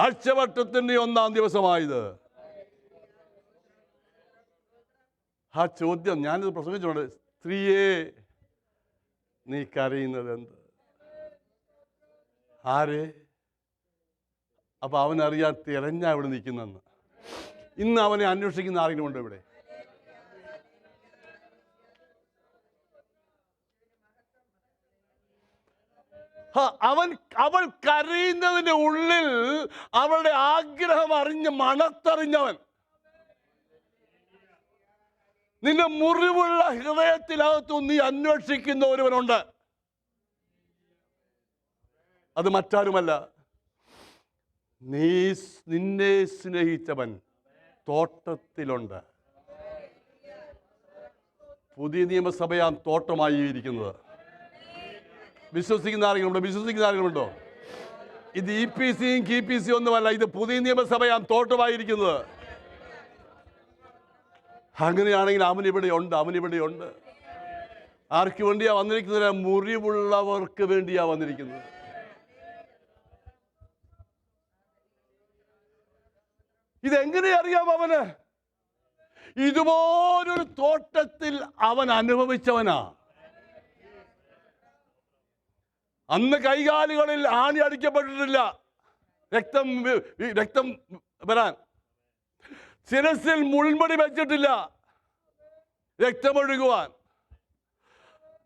ആഴ്ചവട്ടത്തിന്റെ 1-ാം ദിവസമായത്. ആ ചോദ്യം ഞാനിത് പ്രസംഗിച്ചോണ്ട്, സ്ത്രീയെ നീ കരയുന്നത് എന്ത്? ആരെ? അപ്പൊ അവനറിയാൻ തിരഞ്ഞ ഇവിടെ നിൽക്കുന്നെന്ന്. ഇന്ന് അവനെ അന്വേഷിക്കുന്ന ആരെങ്കിലും ഉണ്ടോ ഇവിടെ? അവൾ കരയുന്നതിന്റെ ഉള്ളിൽ അവളുടെ ആഗ്രഹം മണത്തറിഞ്ഞവൻ. നിന്റെ മുറിവുള്ള ഹൃദയത്തിനകത്തും നീ അന്വേഷിക്കുന്ന ഒരുവനുണ്ട്. അത് മറ്റാരുമല്ല, നിന്നെ സ്നേഹിച്ചവൻ തോട്ടത്തിലുണ്ട്. പുതിയ നിയമസഭയാം തോട്ടമായി ഇരിക്കുന്നത്. വിശ്വസിക്കുന്ന ആരെങ്കിലും ഉണ്ടോ? ഇത് EPCയും KPC ഒന്നുമല്ല, ഇത് പുതിയ നിയമസഭയാം തോട്ടമായിരിക്കുന്നത്. അങ്ങനെയാണെങ്കിൽ അവനിവിടെയുണ്ട്. ആർക്ക് വേണ്ടിയാ വന്നിരിക്കുന്നത്? മുറിവുള്ളവർക്ക് വേണ്ടിയാ വന്നിരിക്കുന്നത്. ഇതെങ്ങനെ അറിയാം അവന്? ഇതുപോലൊരു തോട്ടത്തിൽ അവൻ അനുഭവിച്ചവനാ. അന്ന് കൈകാലുകളിൽ ആണി അടിക്കപ്പെട്ടിട്ടില്ല രക്തം വരാൻ. ശിരസിൽ മുൾമുടി വെച്ചിട്ടില്ല രക്തമൊഴുകുവാൻ.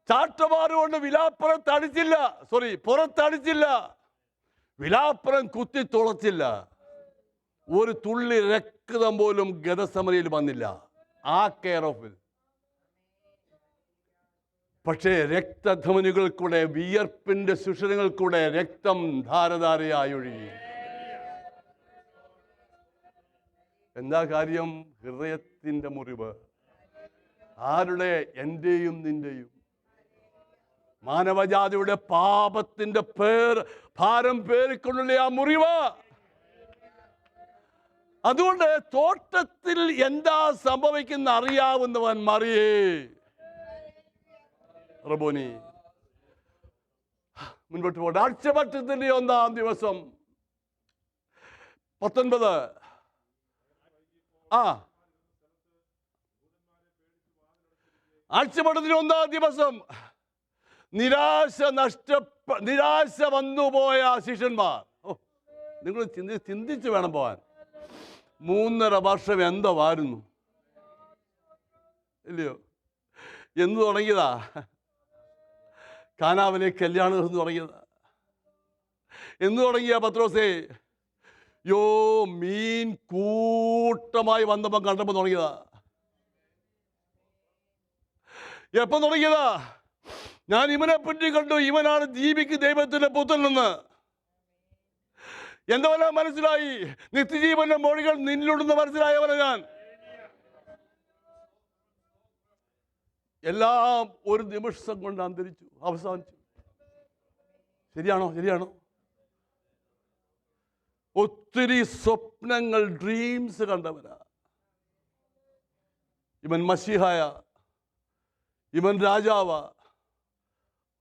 ചാട്ടമാറുകൊണ്ട് പുറത്തടിച്ചില്ല. വിലാപ്പുറം കുത്തി തുളച്ചില്ല. ഒരു തുള്ളി രക്തം പോലും ഗതസമരയിൽ വന്നില്ല. ആ കെയർ ഓഫിൽ. പക്ഷേ രക്തധമനികൾ കൂടെ, വിയർപ്പിന്റെ സുഷരങ്ങൾ കൂടെ രക്തം ധാരധാരയായി ഒഴുകി. എന്താ കാര്യം? ഹൃദയത്തിന്റെ മുറിവ്. ആരുടെ? എന്റെയും നിന്റെയും. മാനവജാതിയുടെ പാപത്തിന്റെ ഭാരം പേറിക്കൊണ്ടുള്ള ആ മുറിവ്. അതുകൊണ്ട് തോട്ടത്തിൽ എന്താ സംഭവിക്കുന്ന അറിയാവുന്നവൻ മറിയേ റബോനി. മുൻപോട്ട് പോട്ടെ. ആഴ്ചവട്ടത്തിന്റെ 1-ാം ദിവസം 19. ആഴ്ചവട്ടത്തിന്റെ 1-ാം ദിവസം നിരാശ വന്നുപോയ ശിഷ്യന്മാർ. നിങ്ങൾ ചിന്തിച്ച് വേണം പോവാൻ. 3.5 വർഷം എന്തായിരുന്നു ഇല്ലയോ? എന്ന് തുടങ്ങിയതാ? കാനാവിലെ കല്യാണം എന്ന് തുടങ്ങിയതാ. എന്ന് തുടങ്ങിയ പത്രോസേ? മീൻ കൂട്ടമായി വന്നപ്പം കണ്ടപ്പോൾ തുടങ്ങിയതാ. എപ്പം തുടങ്ങിയതാ? ഞാൻ ഇവനെ പറ്റി കണ്ടു, ഇവനാണ് ജീവിക്ക് ദൈവത്തിന്റെ പുത്രനെന്ന്. എന്താ മനസ്സിലായി? നിത്യജീവന്റെ മൊഴികൾ നിന്നിലുണ്ടെന്ന് മനസ്സിലായവനെ ഞാൻ. എല്ലാം ഒരു നിമിഷം കൊണ്ട് അന്തരിച്ചു, അവസാനിച്ചു. ശരിയാണോ? ഒത്തിരി സ്വപ്നങ്ങൾ, ഡ്രീംസ് കണ്ടവനാ ഇവൻ. മശീഹായ, ഇവൻ രാജാവ.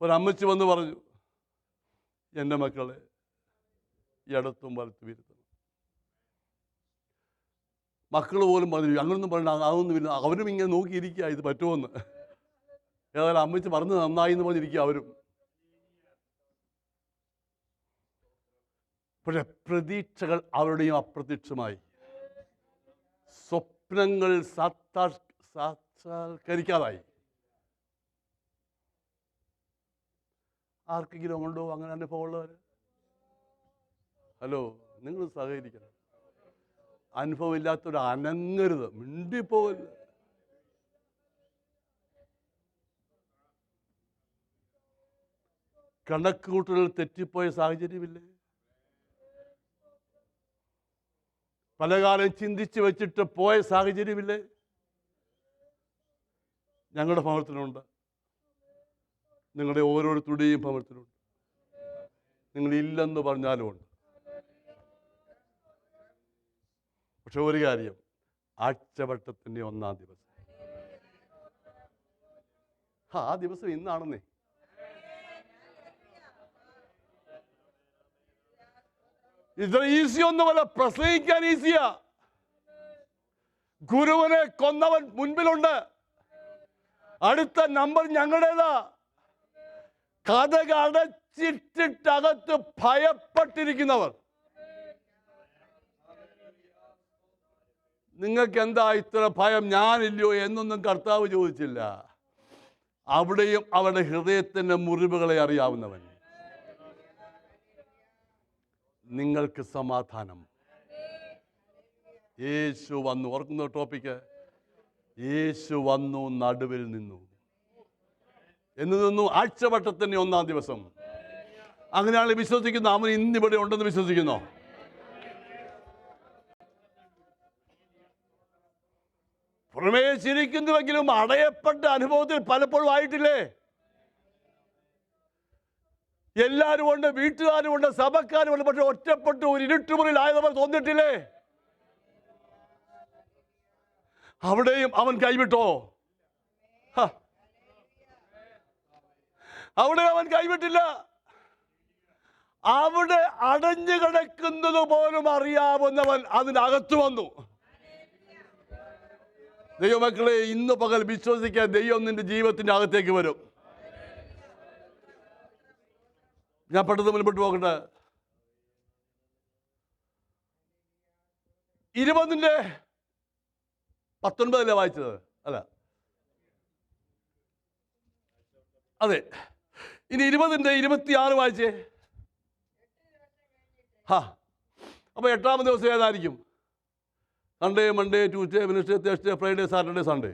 ഒരമ്മച്ചി വന്ന് പറഞ്ഞു, എൻ്റെ മക്കളെ ഇടത്തും വലത്തും ഇരുത്തണം. മക്കൾ പോലും പറഞ്ഞു, അങ്ങനൊന്നും പറയണ്ട, അതൊന്നുമില്ല. അവരും ഇങ്ങനെ നോക്കിയിരിക്കുക, ഇത് പറ്റുമെന്ന്. ഏതായാലും അമ്മച്ചി പറഞ്ഞ് നന്നായി എന്ന് പറഞ്ഞിരിക്കുക അവരും. പക്ഷെ പ്രതീക്ഷകൾ അവരുടെയും അപ്രത്യക്ഷമായി. സ്വപ്നങ്ങൾ സാക്ഷാത്കരിക്കാതായി. ആർക്കെങ്കിലും ഉണ്ടോ അങ്ങനെ അനുഭവമുള്ളവർ? ഹലോ, നിങ്ങൾ സഹകരിക്കണം. അനുഭവം ഇല്ലാത്തൊരു അനങ്ങരുത്, മിണ്ടിപ്പോകരുത്. കണക്കുകൂട്ടലുകൾ തെറ്റിപ്പോയ സാഹചര്യമില്ലേ? പലകാലം ചിന്തിച്ച് വെച്ചിട്ട് പോയ സാഹചര്യമില്ലേ? ഞങ്ങളുടെ ഭവനത്തിലുണ്ട്, നിങ്ങളുടെ ഓരോരുത്തരുടെയും ഭവനത്തിലുണ്ട്. നിങ്ങളില്ലെന്ന് പറഞ്ഞാലും ഉണ്ട്. പക്ഷെ ഒരു കാര്യം, ആഴ്ചവട്ടത്തിൻ്റെ 1-ാം ദിവസം, ആ ദിവസം ഇന്നാണെന്നേ. ഇത്ര ഈസി ഒന്നുമല്ല. പ്രസംഗിക്കാൻ ഈസിയാ. ഗുരുവിനെ കൊന്നവൻ മുൻപിലുണ്ട്. അടുത്ത നമ്പർ ഞങ്ങളുടേതാ. കഥക അടച്ചിട്ടിട്ടകത്ത് ഭയപ്പെട്ടിരിക്കുന്നവർ. നിങ്ങൾക്ക് എന്താ ഇത്ര ഭയം? ഞാനില്ലയോ എന്നൊന്നും കർത്താവ് ചോദിച്ചില്ല. അവിടെയും അവരുടെ ഹൃദയത്തിൻ്റെ മുറിവുകളെ അറിയാവുന്നവൻ. നിങ്ങൾക്ക് സമാധാനം. യേശു വന്നു. ഓർക്കുന്ന ടോപ്പിക്ക്, യേശു വന്നു, നടുവിൽ നിന്നു. എന്ന് നിന്നു ആഴ്ചവട്ടത്തിൻ്റെ 1-ാം ദിവസം. അങ്ങനെയാണ് വിശ്വസിക്കുന്നത്. അവൻ ഇന്നിവിടെ ഉണ്ടെന്ന് വിശ്വസിക്കുന്നോ? പുറമേ ചിരിക്കുന്നുവെങ്കിലും അടയപ്പെട്ട അനുഭവത്തിൽ പലപ്പോഴും ആയിട്ടില്ലേ? എല്ലാവരും ഉണ്ട്, വീട്ടുകാരും ഉണ്ട്, സഭക്കാരും ഉണ്ട്. പക്ഷെ ഒറ്റപ്പെട്ട് ഒരു ഇരുട്ടുമുറിയിലായതവർ തോന്നിട്ടില്ലേ? അവിടെയും അവൻ കൈവിട്ടോ? അവിടെ അവൻ കൈവിട്ടില്ല. അവിടെ അടഞ്ഞു കിടക്കുന്നത് പോലും അറിയാവുന്നവൻ അതിനകത്ത് വന്നു. ദൈവമക്കളെ, ഇന്ന് പകൽ വിശ്വസിക്കാൻ ദൈവം നിന്റെ ജീവിതത്തിന്റെ അകത്തേക്ക് വരും. ഞാൻ പെട്ടെന്ന് മുൻപോട്ട് പോകട്ടെ. 20:19 വായിച്ചത് അല്ല, അതെ. ഇനി 20:26 വായിച്ചേ. അപ്പൊ 8-ാമത്തെ ദിവസം ഏതായിരിക്കും? Sunday, Monday, Tuesday, Wednesday, Thursday, Friday, Saturday, Sunday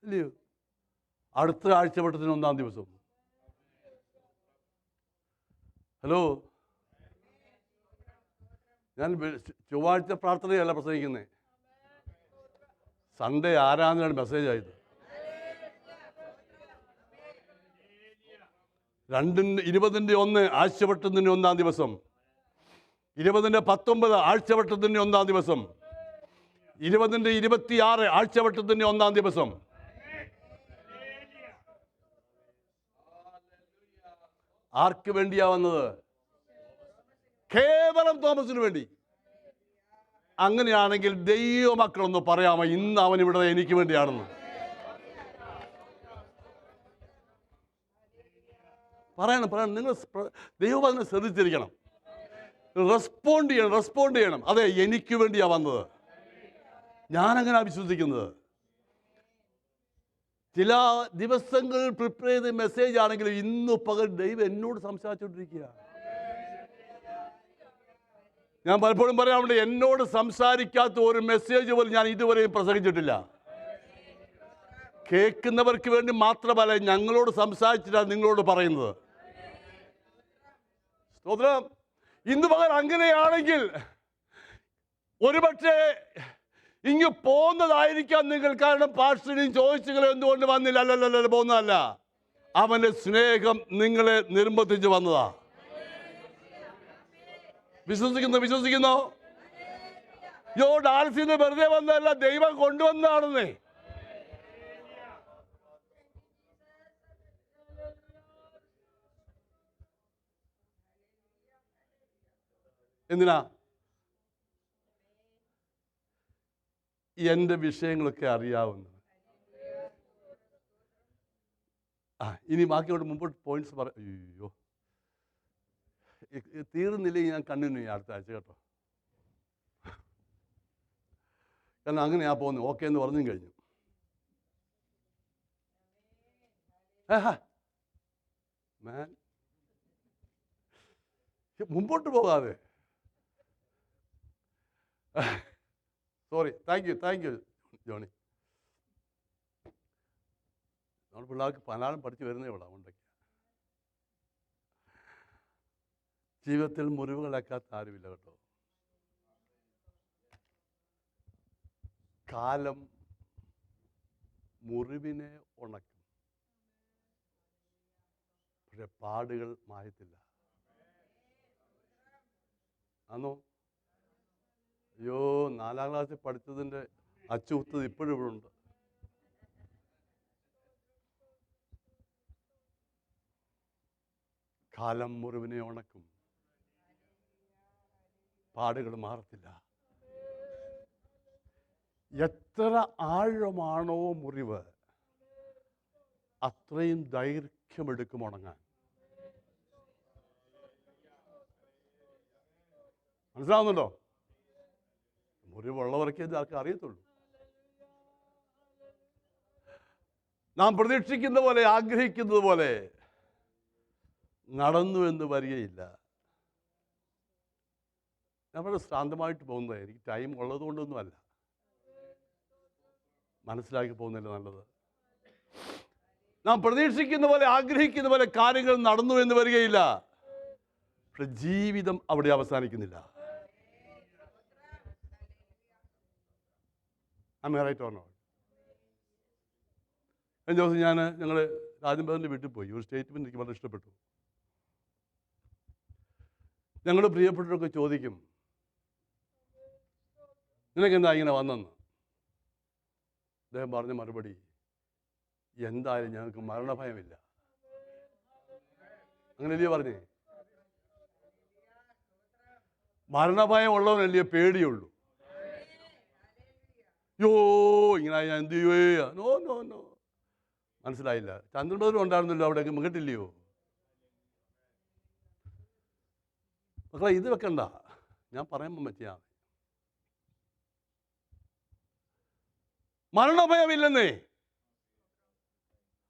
ഇല്ലയോ? അടുത്ത ആഴ്ചവട്ടത്തിന് 1-ാം ദിവസം. ഹലോ, ഞാൻ ചൊവ്വാഴ്ച പ്രാർത്ഥനയല്ല പ്രസംഗിക്കുന്നത്. സൺഡേ ആരാധനയാണ് മെസ്സേജ് ആയത്. 20:1 ആഴ്ചവട്ടത്തിൻ്റെ 1-ാം ദിവസം. 20:19 ആഴ്ചവട്ടത്തിൻ്റെ 1-ാം ദിവസം. 20:26 ആഴ്ചവട്ടത്തിൻ്റെ 1-ാം ദിവസം. ആർക്ക് വേണ്ടിയാ വന്നത്? കേവലം തോമസിന് വേണ്ടി. അങ്ങനെയാണെങ്കിൽ ദൈവമക്കളൊന്ന് പറയാമോ, ഇന്ന് അവൻ ഇവിടെ എനിക്ക് വേണ്ടിയാണെന്ന്? പറയണം. നിങ്ങൾ ദൈവവചനം ശ്രദ്ധിച്ചിരിക്കണം. റെസ്പോണ്ട് ചെയ്യണം. അതെ, എനിക്ക് വേണ്ടിയാ വന്നത്. ഞാനങ്ങനെ വിശ്വസിക്കുന്നത്. ചില ദിവസങ്ങൾ പ്രിപ്പയർ ചെയ്ത മെസ്സേജ് ആണെങ്കിലും ഇന്ന് പകൽ ദൈവം എന്നോട് സംസാരിച്ചുകൊണ്ടിരിക്കുക. ഞാൻ പലപ്പോഴും പറയാറുണ്ട്, എന്നോട് സംസാരിക്കാത്ത ഒരു മെസ്സേജ് പോലും ഞാൻ ഇതുവരെയും പ്രസംഗിച്ചിട്ടില്ല. കേൾക്കുന്നവർക്ക് വേണ്ടി മാത്രമല്ല, ഞങ്ങളോട് സംസാരിച്ചിട്ടാണ് നിങ്ങളോട് പറയുന്നത്. സ്തോത്രം. ഇന്ന് പകൽ അങ്ങനെയാണെങ്കിൽ ഒരുപക്ഷെ ഇങ്ങ് പോകുന്നതായിരിക്കാം നിങ്ങൾ. കാരണം പാസ്റ്ററിനും ചോദിച്ചുകളെ എന്തുകൊണ്ട് വന്നില്ല? അല്ലല്ല, പോകുന്നതല്ല. അവന്റെ സ്നേഹം നിങ്ങളെ നിർബന്ധിച്ച് വന്നതാ. വിശ്വസിക്കുന്നോ? ഡാൻസിന്ന് വെറുതെ വന്നതല്ല, ദൈവം കൊണ്ടുവന്നതാണെന്നേ. എന്തിനാ? എൻ്റെ വിഷയങ്ങളൊക്കെ അറിയാവുന്നത്. ഇനി ബാക്കിയോട് മുമ്പോട്ട് പോയിന്റ്സ് പറ. അയ്യോ, തീർന്നില്ലെങ്കിൽ ഞാൻ കണ്ടിന്യൂ ചെയ്യാം അടുത്ത ആഴ്ച കേട്ടോ. കാരണം അങ്ങനെയാ പോകുന്നത്. ഓക്കെ എന്ന് പറഞ്ഞും കഴിഞ്ഞു. മുമ്പോട്ട് പോകാതെ. സോറി. Thank you Johnny. നമ്മൾ പിള്ളേർക്ക് പലരും പഠിച്ചു വരുന്നേ ഇവിടെ. അതുകൊണ്ടൊക്കെ ജീവിതത്തിൽ മുറിവുകളേക്കാത്ത ആരുമില്ല കേട്ടോ. കാലം മുറിവിനെ ഉണക്കും, പക്ഷെ പാടുകൾ മായത്തില്ല. ആണോ? അയ്യോ, 4ാം ക്ലാസ്സിൽ പഠിച്ചതിൻ്റെ അച്ചുകുത്തത് ഇപ്പോഴും ഇവിടെ ഉണ്ട്. കാലം മുറിവിനെ ഉണക്കും, പാടുകൾ മാറത്തില്ല. എത്ര ആഴമാണോ മുറിവ്, അത്രയും ദൈർഘ്യമെടുക്കും ഉണങ്ങാൻ. മനസ്സിലാവുന്നുണ്ടോ? മുറിവുള്ളവർക്കേ ഇത് ആർക്കും അറിയത്തുള്ളൂ. നാം പ്രതീക്ഷിക്കുന്ന പോലെ, ആഗ്രഹിക്കുന്നത് പോലെ നടന്നു എന്ന് വരികയില്ല. നമ്മൾ ശാന്തമായിട്ട് പോകുന്നത്, എനിക്ക് ടൈം ഉള്ളത് കൊണ്ടൊന്നുമല്ല, മനസ്സിലാക്കി പോകുന്നില്ല നല്ലത്. നാം പ്രതീക്ഷിക്കുന്ന പോലെ, ആഗ്രഹിക്കുന്ന പോലെ കാര്യങ്ങൾ നടന്നു എന്ന് വരികയില്ല, പക്ഷെ ജീവിതം അവിടെ അവസാനിക്കുന്നില്ല. കഴിഞ്ഞ ദിവസം ഞങ്ങൾ രാജംബേറിൻ്റെ വീട്ടിൽ പോയി. ഒരു സ്റ്റേറ്റ്മെൻറ്റ് എനിക്ക് വളരെ ഇഷ്ടപ്പെട്ടു. ഞങ്ങളുടെ പ്രിയപ്പെട്ടവരൊക്കെ ചോദിക്കും, നിനക്കെന്താ ഇങ്ങനെ വന്നെന്ന്. അദ്ദേഹം പറഞ്ഞ മറുപടി, എന്തായാലും ഞങ്ങൾക്ക് മരണഭയമില്ല. അങ്ങനെയല്ലേ പറഞ്ഞേ? മരണഭയം ഉള്ളവനല്ലേ പേടിയുള്ളൂ. യോ, ഇങ്ങനെ ഞാൻ എന്ത് ചെയ്യുവേ? No no no. മനസ്സിലായില്ല. ചന്ദ്രബദലും ഉണ്ടായിരുന്നല്ലോ അവിടെ, കേട്ടില്ലയോ? മക്കളെ, ഇത് വെക്കണ്ട, ഞാൻ പറയുമ്പോൾ പറ്റിയാ. മരണഭയമില്ലെന്നേ.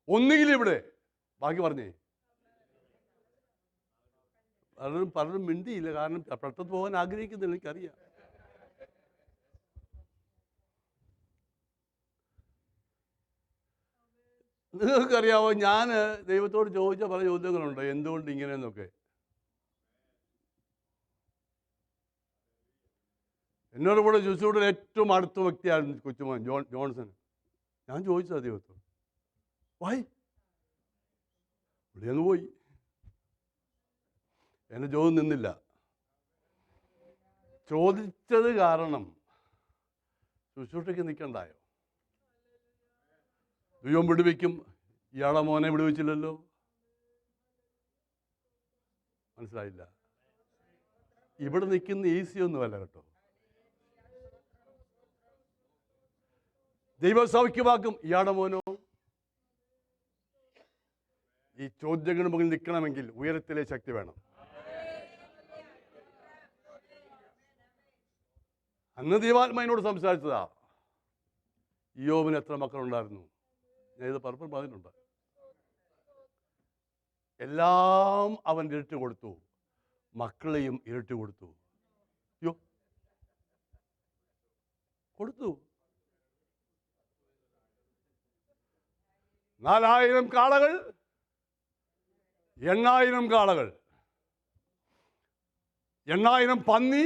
ഒന്നുകിൽ ഇവിടെ, ബാക്കി പറഞ്ഞേ. പലരും മിണ്ടിയില്ല, കാരണം പെട്ടെന്ന് പോകാൻ ആഗ്രഹിക്കുന്നില്ല, എനിക്കറിയാം. നിങ്ങൾക്കറിയാവോ, ഞാൻ ദൈവത്തോട് ചോദിച്ച പല ചോദ്യങ്ങളുണ്ട്, എന്തുകൊണ്ട് ഇങ്ങനെയെന്നൊക്കെ. എന്നോട് കൂടെ ജോസിയുടെ ഏറ്റവും അടുത്ത വ്യക്തിയായിരുന്നു കൊച്ചുമോൻ ജോൺസൺ. ഞാൻ ചോദിച്ചതാ ദൈവത്തോട്, വായി ഇവിടെ അങ്ങ് പോയി. എന്നെ ചോദ്യം നിന്നില്ല. ചോദിച്ചത് കാരണം ശുശ്രൂഷയ്ക്ക് നിൽക്കണ്ടായോ? ദൈവം വിടുവിക്കും, ഇയാളെ മോനെ വിടുവിച്ചില്ലല്ലോ. മനസ്സിലായില്ല. ഇവിടെ നിൽക്കുന്ന ഈസിയൊന്നുമല്ല കേട്ടോ. ദൈവം സൗഖ്യമാക്കും, ഇയാളുടെ മോനോ? ഈ ചോദ്യങ്ങൾ മുകളിൽ നിൽക്കണമെങ്കിൽ ഉയരത്തിലെ ശക്തി വേണം. അന്ന് ദൈവാത്മാവിനോട് സംസാരിച്ചതാ, ഇയ്യോബിന് എത്ര മക്കളുണ്ടായിരുന്നു? ഞാൻ ഇത് പലപ്പോഴും പറഞ്ഞിട്ടുണ്ട്. എല്ലാം അവൻ ഇരുട്ട് കൊടുത്തു, മക്കളെയും ഇരുട്ട് കൊടുത്തു. അയ്യോ, കൊടുത്തു. 4000 കാളകൾ, 8000 കാളകൾ, 8000 പന്നി,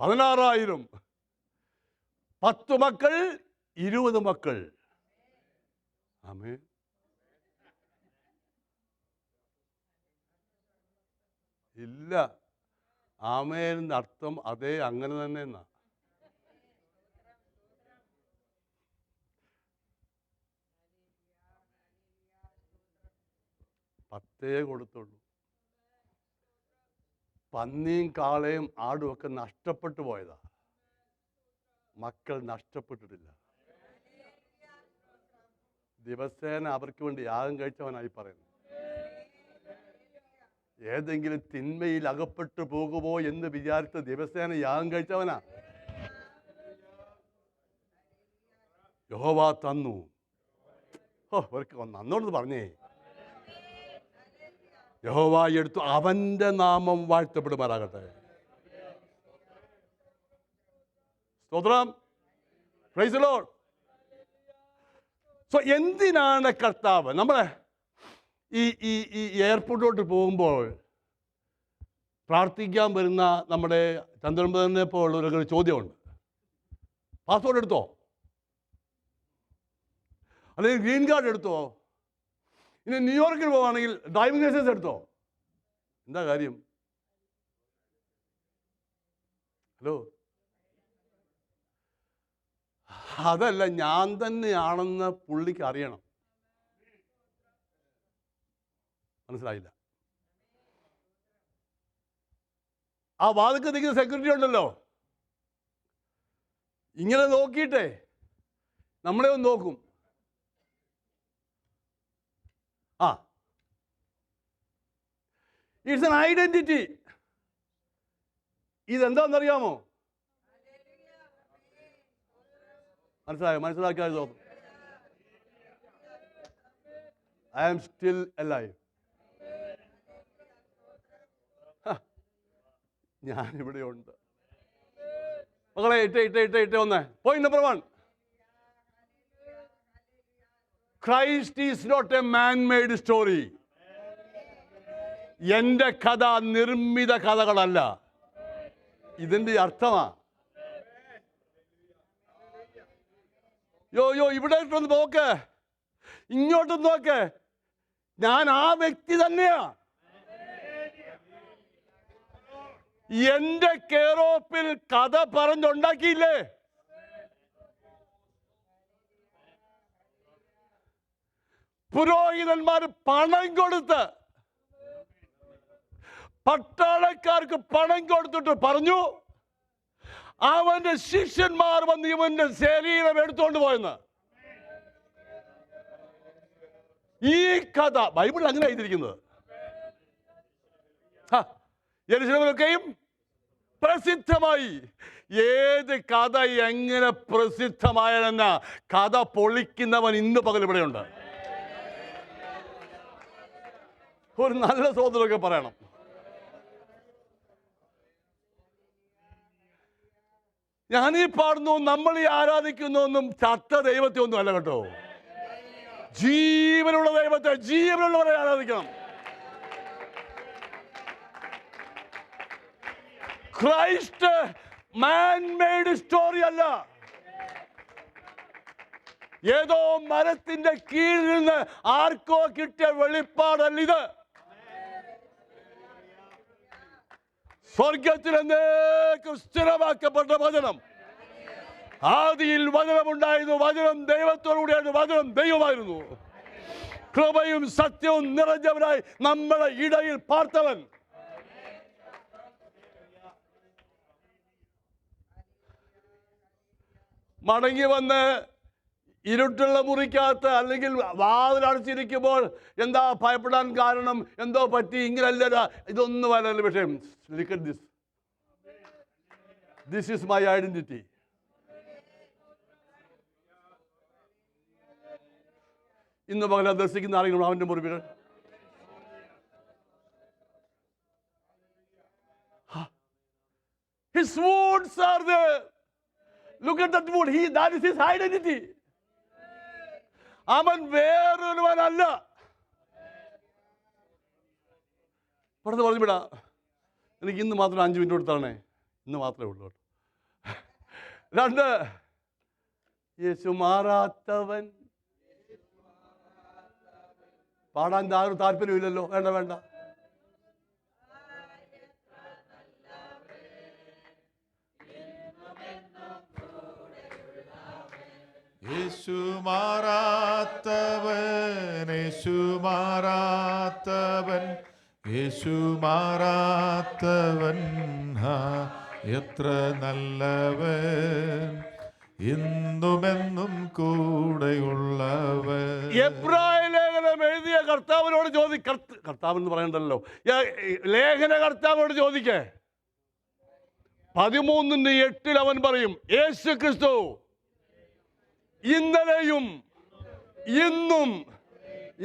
16000, 10 മക്കൾ, 20 മക്കൾ. ആമേൻ. ഇല്ല, ആമേൻ്റെ അർത്ഥം അതേ, അങ്ങനെ തന്നെ എന്നാ. പത്തേ കൊടുത്തുള്ളൂ. പന്നിയും കാളയും ആടും ഒക്കെ നഷ്ടപ്പെട്ടു പോയതാ, മക്കൾ നഷ്ടപ്പെട്ടിട്ടില്ല. ദിവസേന അവർക്ക് വേണ്ടി യാഗം കഴിച്ചവനായി പറയുന്നു. ഏതെങ്കിലും തിന്മയിൽ അകപ്പെട്ടു പോകുമോ എന്ന് വിചാരിച്ച ദിവസേന യാഗം കഴിച്ചവനാ. യഹോവ തന്നു. അവർക്ക് നന്നോട് പറഞ്ഞേ, യഹോവ എടുത്തു, അവന്റെ നാമം വാഴ്ത്തപ്പെടുമാറാകട്ടെ. സ്തോത്രം. Praise the Lord. സോ എന്തിനാണ് കർത്താവ് നമ്മളെ ഈ എയർപോർട്ടിലോട്ട് പോകുമ്പോൾ പ്രാർത്ഥിക്കാൻ വരുന്ന നമ്മുടെ ചന്ദ്രബദലിനെ പോലുള്ളൊരു ചോദ്യമുണ്ട്. പാസ്പോർട്ട് എടുത്തോ, അല്ലെങ്കിൽ ഗ്രീൻ കാർഡ് എടുത്തോ, ഇനി ന്യൂയോർക്കിൽ പോവുകയാണെങ്കിൽ ഡ്രൈവിംഗ് ലൈസൻസ് എടുത്തോ. എന്താ കാര്യം? ഹലോ, അതല്ല, ഞാൻ തന്നെയാണെന്ന് പുള്ളിക്ക് അറിയണം. മനസ്സിലായില്ല? ആ വാതിൽക്ക് നിൽക്കുന്ന സെക്യൂരിറ്റി ഉണ്ടല്ലോ, ഇങ്ങനെ നോക്കിയിട്ടേ നമ്മളെ ഒന്ന് നോക്കും. ആ, ഇറ്റ്സ് എൻ ഐഡന്റിറ്റി. ഇതെന്താണെന്നറിയാമോ? മനസ്സിലാക്കിയാൽ നോക്കും. I am still alive. ഞാനിവിടെ ഉണ്ട്. മക്കളെ, ഇട്ടേ ഒന്ന്. Point number 1, Christ is not a man made story. എൻ്റെ കഥ നിർമ്മിത കഥകളല്ല. ഇതിൻ്റെ അർത്ഥമാ. യോ ഇവിടെ ഇട്ടൊന്ന് നോക്ക്, ഇങ്ങോട്ടൊന്ന് നോക്ക്. ഞാൻ ആ വ്യക്തി തന്നെയാ. എന്റെ കേറോപ്പിൽ കഥ പറഞ്ഞുണ്ടാക്കിയില്ലേ? പുരോഹിതന്മാർ പണം കൊടുത്ത്, പട്ടാളക്കാർക്ക് പണം കൊടുത്തിട്ട് പറഞ്ഞു അവന്റെ ശിഷ്യന്മാർ വന്ന് ഇവന്റെ ശരീരം എടുത്തുകൊണ്ട് പോയെന്ന്. ഈ കഥ ബൈബിളിൽ അങ്ങനെ എഴുതിയിരിക്കുന്നത്. യെരൂശലേമിലൊക്കെയും പ്രസിദ്ധമായി. ഏത് കഥ എങ്ങനെ പ്രസിദ്ധമായെന്ന കഥ പൊളിക്കുന്നവൻ ഇന്ന് പകൽ ഇവിടെയുണ്ട്. ഒരു നല്ല സഹോദരനൊക്കെ പറയണം. ഞാനീ പാടുന്നു, നമ്മൾ ഈ ആരാധിക്കുന്നു ഒന്നും ചത്ത ദൈവത്തെ ഒന്നും അല്ല കേട്ടോ. ജീവനുള്ള ദൈവത്തെ, ജീവനുള്ളവരെ ആരാധിക്കണം. ക്രൈസ്റ്റ് മാൻ മെയ്ഡ് സ്റ്റോറി അല്ല. ഏതോ മരത്തിന്റെ കീഴിൽ നിന്ന് ആർക്കോ കിട്ടിയ വെളിപ്പാടല്ല ഇത്. സ്വർഗത്തിൽ എന്നേക്കും സ്ഥിരമാക്കപ്പെട്ട വചനം. ആദിയിൽ വചനമുണ്ടായിരുന്നു, വചനം ദൈവത്തോടുകൂടിയായിരുന്നു, വചനം ദൈവമായിരുന്നു. കൃപയും സത്യവും നിറഞ്ഞവനായി നമ്മുടെ ഇടയിൽ പാർത്തവൻ. മടങ്ങി വന്ന് ഇരുട്ടുള്ള മുറിക്കകത്ത് അല്ലെങ്കിൽ വാതിലടച്ചിരിക്കുമ്പോൾ എന്താ ഭയപ്പെടാൻ കാരണം? എന്തോ പറ്റി, ഇങ്ങനല്ല, ഇതൊന്നും അല്ലല്ലോ വിഷയം. Look at this. This is my identity. ഇന്ന് പകല ദർശിക്കുന്ന ആരെങ്കിലും അവന്റെ മുറിവുകൾ? His wounds are there. Look at that wound. That is his identity. അവൻ വേറൊരുവനല്ല. പുറത്ത് പറഞ്ഞു വിടാ, എനിക്ക് ഇന്ന് മാത്രം 5 മിനിറ്റ് കൊടുത്താണേ, ഇന്ന് മാത്രമേ ഉള്ളൂ. 2, യേശു മാറാത്തവൻ. പാടാൻ താല്പര്യമില്ലല്ലോ, വേണ്ട. യേശു മാറാത്തവൻ, യേശു മാറാത്തവൻ, യേശു മാറാത്തവൻ, എത്ര നല്ലവൻ, ഇന്നുമെന്നും കൂടെയുള്ളവൻ. എബ്രായ ലേഖനം എഴുതിയ കർത്താവിനോട് കർത്താവെന്ന് പറയണ്ടല്ലോ, ലേഖന കർത്താവിനോട് ചോദിക്കേ. 13:8 അവൻ പറയും, യേശു ക്രിസ്തു ഇന്നലെയും ഇന്നും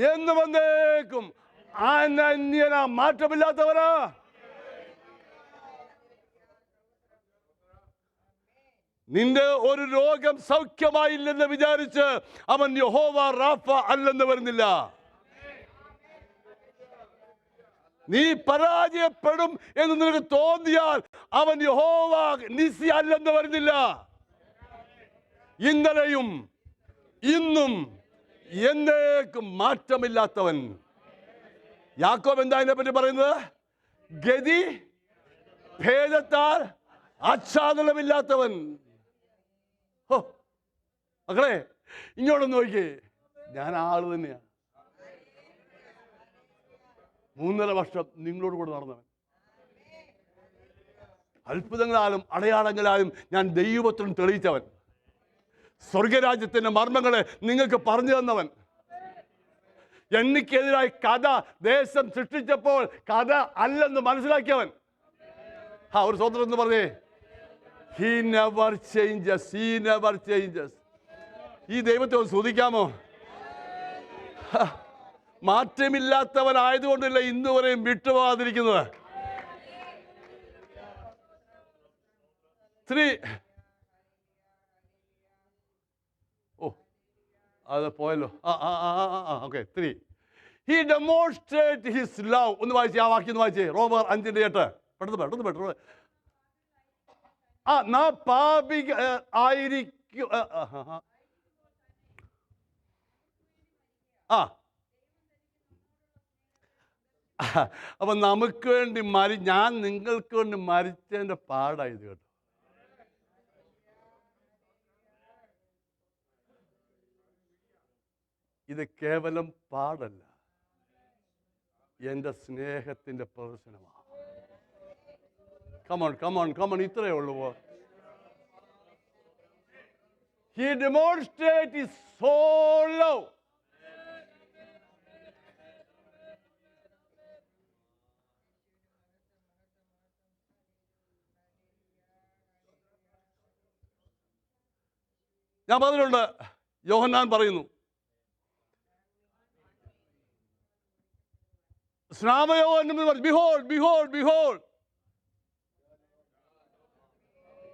എന്നും എന്നേക്കും അനന്യന, മാറ്റമില്ലാത്തവനാ. നിന്റെ ഒരു രോഗം സൗഖ്യമായില്ലെന്ന് വിചാരിച്ച് അവൻ യഹോവ റാഫ അല്ലെന്ന് വരുന്നില്ല. നീ പരാജയപ്പെടും എന്ന് നിനക്ക് തോന്നിയാൽ അവൻ യഹോവ നിസി അല്ലെന്ന് വരുന്നില്ല. ഇന്നലെയും ഇന്നും എന്നേക്കും മാറ്റമില്ലാത്തവൻ. യാക്കോബ് എന്താ അതിനെ പറ്റി പറയുന്നത്? ഗതി ഭേദത്താൽ ആച്ഛാദനമില്ലാത്തവൻ. ഓ മക്കളെ, ഇങ്ങോട്ടൊന്ന് നോക്കിയേ. ഞാൻ ആള് തന്നെയാ. 3.5 വർഷം നിങ്ങളോട് കൂടെ നടന്നവൻ. അത്ഭുതങ്ങളാലും അടയാളങ്ങളാലും ഞാൻ ദൈവത്തിനും തെളിയിച്ചവൻ. സ്വർഗരാജ്യത്തിന്റെ മർമ്മങ്ങളെ നിങ്ങൾക്ക് പറഞ്ഞു തന്നവൻ. എനിക്കെതിരായി കഥ ദേശം സൃഷ്ടിച്ചപ്പോൾ കഥ അല്ലെന്ന് മനസ്സിലാക്കിയവൻ. ഒരു സ്വതന്ത്രം എന്ന് പറഞ്ഞേ. He never changes. He never changes. ഈ ദൈവത്തെ ഒന്ന് സ്തുതിക്കാമോ? മാറ്റമില്ലാത്തവനായതുകൊണ്ടല്ല ഇന്നുവരെയും വിട്ടുപോകാതിരിക്കുന്നത്. അത് പോയല്ലോ. Okay. 3. He demonstrated his love. ഒന്ന് വായിച്ചേ, ആ വാക്യം ഒന്ന് വായിച്ചേ. റോമർ 5:8. പെട്ടെന്ന്. നാം പാപിക ആയിരിക്കും. അപ്പൊ നമുക്ക് വേണ്ടി ഞാൻ നിങ്ങൾക്ക് വേണ്ടി മരിച്ചതിന്റെ പാടായത് കേട്ടോ. ഇത് കേവലം പാടല്ല, എൻ്റെ സ്നേഹത്തിന്റെ പ്രദർശനമാണ്. കമോൺ, ഇത്രയേ ഉള്ളൂ. He demonstrated his soul love. ഞാൻ പറഞ്ഞിട്ടുണ്ട്, യോഹന്നാൻ പറയുന്നു, Behold,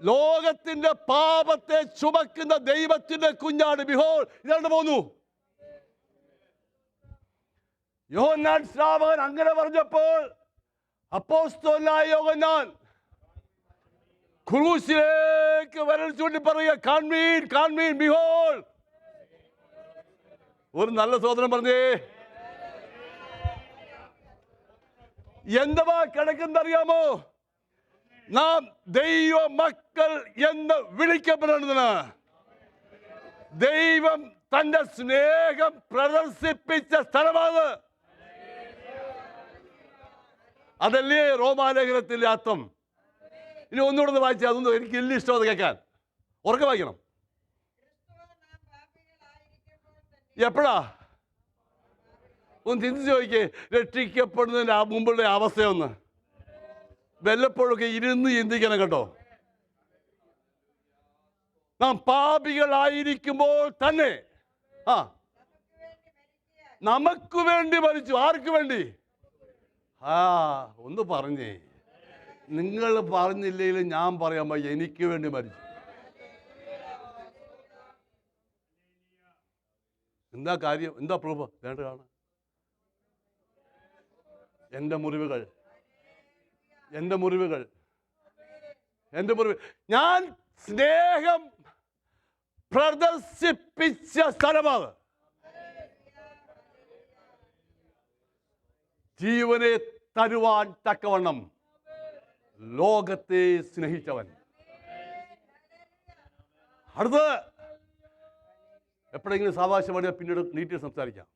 ലോകത്തിന്റെ പാപത്തെ ചുമക്കുന്ന ദൈവത്തിന്റെ കുഞ്ഞാട്. ബിഹോൾ, ഇതാണ്ട് പോന്നു. യോഹന്നാൻ ശ്രാവകൻ അങ്ങനെ പറഞ്ഞപ്പോൾ അപ്പോസ്തലനായ യോഹന്നാൻ ക്രൂശിലേക്ക് വിരൽ ചൂണ്ടി പറയുക, കാൺമീൻ, ബിഹോൾ. ഒരു നല്ല സഹോദരൻ പറഞ്ഞേ. എന്തുവാ കിടക്കുന്നറിയാമോ? നാം ദൈവ മക്കൾ എന്ന് വിളിക്കപ്പെടുന്നതിന് ദൈവം തന്റെ സ്നേഹം പ്രദർശിപ്പിച്ച സ്ഥലമാണ്. അതല്ലേ റോമാലേഖനത്തിലെ അർത്ഥം. ഇനി ഒന്നുകൂടെ വായിച്ചാൽ അതൊന്നും എനിക്ക് വലിയ ഇഷ്ടം അത് കേൾക്കാൻ. ഉറക്കെ വായിക്കണം. എപ്പോഴാ ഒന്ന് ചിന്തിച്ച് നോക്കിയേ, രക്ഷിക്കപ്പെടുന്നതിന് മുമ്പുള്ള അവസ്ഥയൊന്ന് വല്ലപ്പോഴൊക്കെ ഇരുന്ന് ചിന്തിക്കണം കേട്ടോ. നാം പാപികളായിരിക്കുമ്പോൾ തന്നെ നമുക്ക് വേണ്ടി മരിച്ചു. ആർക്ക് വേണ്ടി? ഒന്ന് പറഞ്ഞേ. നിങ്ങൾ പറഞ്ഞില്ലെങ്കിലും ഞാൻ പറയാൻ പറ്റും, എനിക്ക് വേണ്ടി മരിച്ചു. എന്താ കാര്യം? എന്താ പ്രൂഫ്? വേണ്ട കാണാം. എൻ്റെ മുറിവുകൾ ഞാൻ സ്നേഹം പ്രദർശിപ്പിച്ച സ്ഥലമാണ്. ജീവനെ തരുവാൻ തക്കവണ്ണം ലോകത്തെ സ്നേഹിച്ചവൻ. അടുത്ത് എപ്പോഴെങ്കിലും സാവകാശം വേണ്ടിയാൽ പിന്നീട് നീട്ടി സംസാരിക്കാം.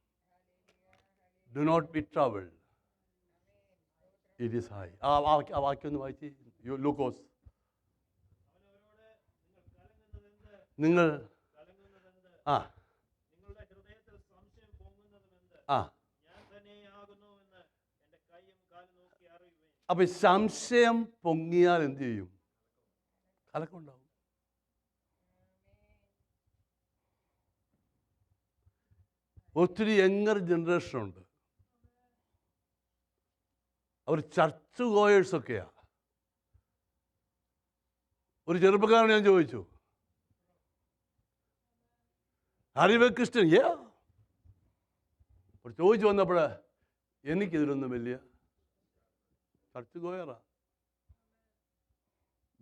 Do not be troubled, it is high. ആ വാക്യം ഒന്ന് വായിച്ച്. ലൂക്കോസ്. നിങ്ങൾ അപ്പൊ സംശയം പൊങ്ങിയാൽ എന്ത് ചെയ്യും? കലക്കമുണ്ടാവും. ഒത്തിരി യങ്ങർ ജനറേഷനുണ്ട്, അവർ ചർച്ച് ഗോയേഴ്സൊക്കെയാ. ഒരു ചെറുപ്പക്കാരൻ ഞാൻ ചോദിച്ചു, അറിവ് ക്രിസ്ത്യൻ? ചോദിച്ചു വന്നപ്പോൾ എനിക്കിതിലൊന്നും വലിയ ചർച്ച് ഗോയറാ.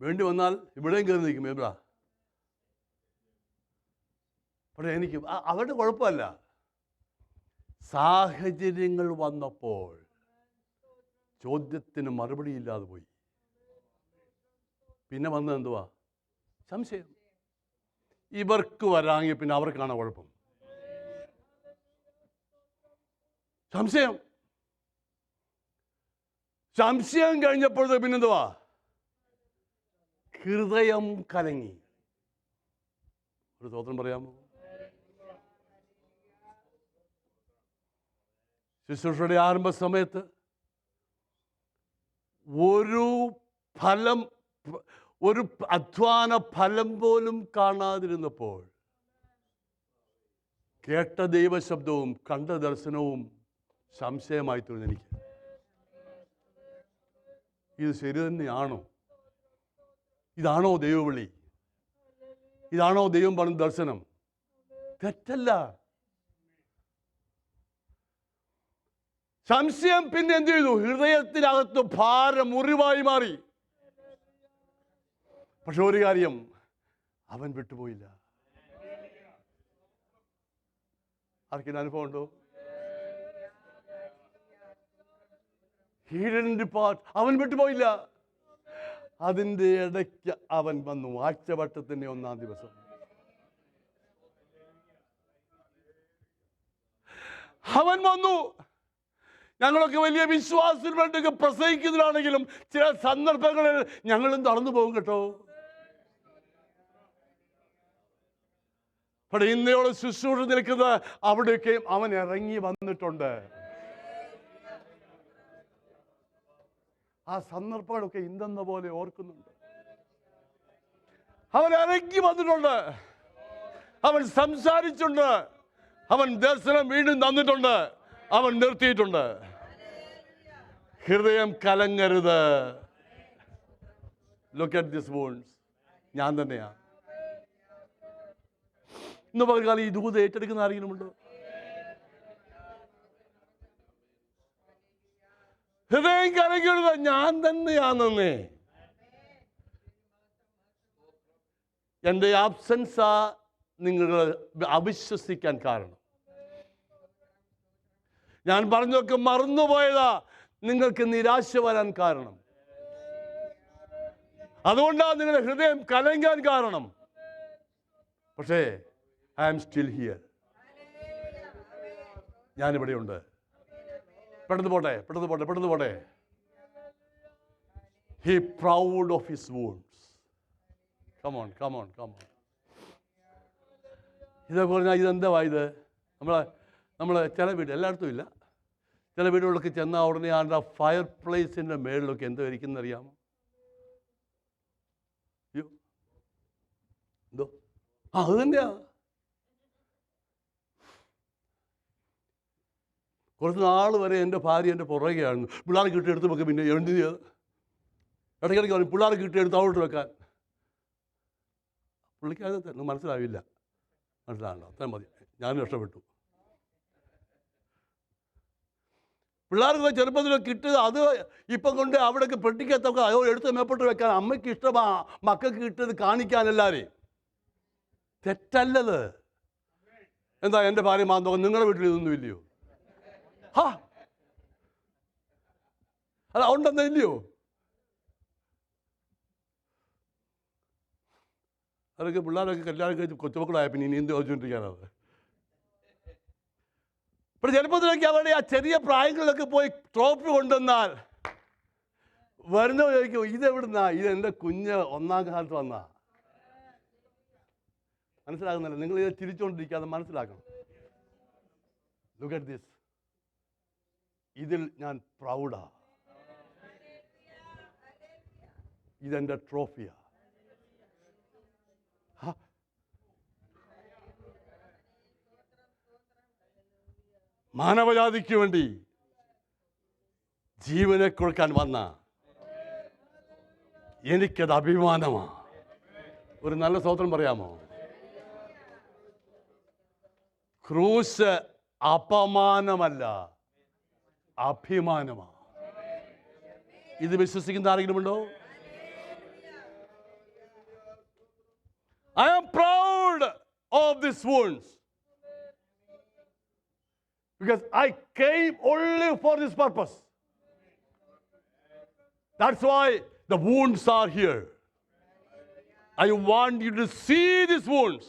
വേണ്ടി വന്നാൽ ഇവിടെയും കയറി നിൽക്കും. എവിടാ പക്ഷേ എനിക്ക് അവരുടെ കുഴപ്പമല്ല. സാഹചര്യങ്ങൾ വന്നപ്പോൾ ചോദ്യത്തിന് മറുപടി ഇല്ലാതെ പോയി. പിന്നെ വന്നത് എന്തുവാ? സംശയം. ഇവർക്ക് വരാമെങ്കിൽ പിന്നെ അവർക്കാണ് കുഴപ്പം. സംശയം കഴിഞ്ഞപ്പോഴത്തെ പിന്നെന്തുവാ? ഹൃദയം കലങ്ങി. ഒരു സ്തോത്രം പറയാമോ? ശുശ്രൂഷയുടെ ആരംഭ സമയത്ത് ഒരു അധ്വാന ഫലം പോലും കാണാതിരുന്നപ്പോൾ കേട്ട ദൈവശബ്ദവും കണ്ട ദർശനവും സംശയമായി തോന്നി എനിക്ക്. ഇത് ശരി തന്നെയാണോ? ഇതാണോ ദൈവവിളി? ഇതാണോ ദൈവം പറഞ്ഞ ദർശനം? തെറ്റല്ല. സംശയം പിന്നെ എന്ത് ചെയ്തു? ഹൃദയത്തിനകത്ത് ഭാരം, മുറിവായി മാറി. പക്ഷെ ഒരു കാര്യം, അവൻ വിട്ടുപോയില്ല. ആർക്കും അനുഭവം ഉണ്ടോ? അവൻ വിട്ടുപോയില്ല. അതിൻ്റെ ഇടയ്ക്ക് അവൻ വന്നു. ആഴ്ചവട്ടത്തിൻ്റെ 1-ാം ദിവസം അവൻ വന്നു. ഞങ്ങളൊക്കെ വലിയ വിശ്വാസത്തിലേക്ക് പ്രസംഗിക്കുന്നതാണെങ്കിലും ചില സന്ദർഭങ്ങളിൽ ഞങ്ങളും തളർന്നു പോകും കേട്ടോ. പക്ഷേ ഇന്നയോടെ ശുശ്രൂഷ നിൽക്കുന്നത് അവിടേക്ക് അവൻ ഇറങ്ങി വന്നിട്ടുണ്ട്. ആ സന്ദർഭങ്ങളൊക്കെ ഇന്നെന്ന പോലെ ഓർക്കുന്നുണ്ട്. അവൻ ഇറങ്ങി വന്നിട്ടുണ്ട്. അവൻ സംസാരിച്ചിട്ടുണ്ട്. അവൻ ദർശനം വീണ്ടും തന്നിട്ടുണ്ട്. അവൻ നിർത്തിയിട്ടുണ്ട്. ഹൃദയം കലങ്ങരുത്. Look at these wounds. ഞാൻ തന്നെയാ. ഇന്ന് പകൽക്കാലം ഈ ദൂത് ഏറ്റെടുക്കുന്ന ആരെങ്കിലും ഉണ്ടോ? ഹൃദയം കലങ്ങരുത്. ഞാൻ തന്നെയാണെന്നേ. എൻ്റെ ആബ്സൻസാ നിങ്ങൾ അവിശ്വസിക്കാൻ കാരണം. ഞാൻ പറഞ്ഞൊക്കെ മറന്നുപോയതാ നിങ്ങൾക്ക് നിരാശ വരാൻ കാരണം. അതുകൊണ്ടാണ് നിങ്ങളുടെ ഹൃദയം കലങ്ങാൻ കാരണം. പക്ഷേ ഐ ആം സ്റ്റിൽ ഹിയർ. ഞാനിവിടെയുണ്ട്. പെട്ടെന്ന് പോട്ടെ. He proud of his wounds. Come on. ഇതേപോലെ ഇതെന്താ ഇത്? നമ്മൾ ചില വീട്, എല്ലായിടത്തും ഇല്ല, ചില വീടുകളിലൊക്കെ ചെന്നാൽ ഉടനെ ആ ഫയർ പ്ലേസിൻ്റെ മേളിലൊക്കെ എന്തോ ഇരിക്കുന്ന അറിയാമോ? എന്തോ അത് തന്നെയാ. കുറച്ച് നാൾ വരെ എൻ്റെ ഭാര്യ എൻ്റെ പുറകെയായിരുന്നു. പിള്ളേർ കിട്ടിയെടുത്ത് വെക്കും. പിന്നെ എന്ത് ചെയ്ത് ഇടയ്ക്കിടയ്ക്ക് പറയും പിള്ളേർ കിട്ടിയെടുത്ത് അവിടെ വെക്കാൻ. പുള്ളിക്കത് മനസ്സിലാവില്ല. മനസ്സിലാകണ്ട, അത്ര മതി. ഞാൻ രക്ഷപ്പെട്ടു. പിള്ളേർക്ക് ചെറുപ്പത്തിലൊക്കെ കിട്ടുക അത് ഇപ്പം കൊണ്ട് അവിടെയൊക്കെ പെട്ടിക്കത്തൊക്കെ എടുത്ത് മേപ്പോട്ട് വെക്കാൻ അമ്മയ്ക്ക് ഇഷ്ടമാ. മക്കൾക്ക് കിട്ടിയത് കാണിക്കാൻ എല്ലാവരെയും. തെറ്റല്ലത്. എന്താ എൻ്റെ ഭാര്യ മാന്തോക്കം നിങ്ങളുടെ വീട്ടിൽ ഇതൊന്നും ഇല്ലയോ? അല്ല ഉണ്ടെന്നാ ഇല്ലയോ? അതൊക്കെ പിള്ളേരൊക്കെ കല്യാണം കഴിച്ച് കൊച്ചുമക്കളായ പിന്നെ ഇനി എന്ത് ചോദിച്ചുകൊണ്ടിരിക്കാനത്? ഇപ്പോൾ ചെറുപ്പത്തിലൊക്കെ അവരുടെ ആ ചെറിയ പ്രായങ്ങളിലൊക്കെ പോയി ട്രോഫി കൊണ്ടുവന്നാൽ വരുന്നവർ ചോദിക്കും ഇതെവിടുന്നാ? ഇതെൻ്റെ കുഞ്ഞ് 1-ാം കാലത്ത് വന്നാ. മനസ്സിലാകുന്നില്ല. നിങ്ങൾ ഇത് ചിരിച്ചുകൊണ്ടിരിക്കാതെ മനസ്സിലാക്കണം. Look at this. ഇതിൽ ഞാൻ പ്രൗഡാ. ഇതെൻ്റെ ട്രോഫിയാ. മാനവജാതിക്ക് വേണ്ടി ജീവനെ കൊടുക്കാൻ വന്ന എനിക്കത് അഭിമാനമാണ്. ഒരു നല്ല സ്തോത്രം പറയാമോ? ക്രൂശ് അപമാനമല്ല, അഭിമാനമാണ്. ഇത് വിശ്വസിക്കുന്ന ആരെങ്കിലും ഉണ്ടോ? I am proud of these wounds. Because I came only for this purpose. That's why the wounds are here. I want you to see these wounds.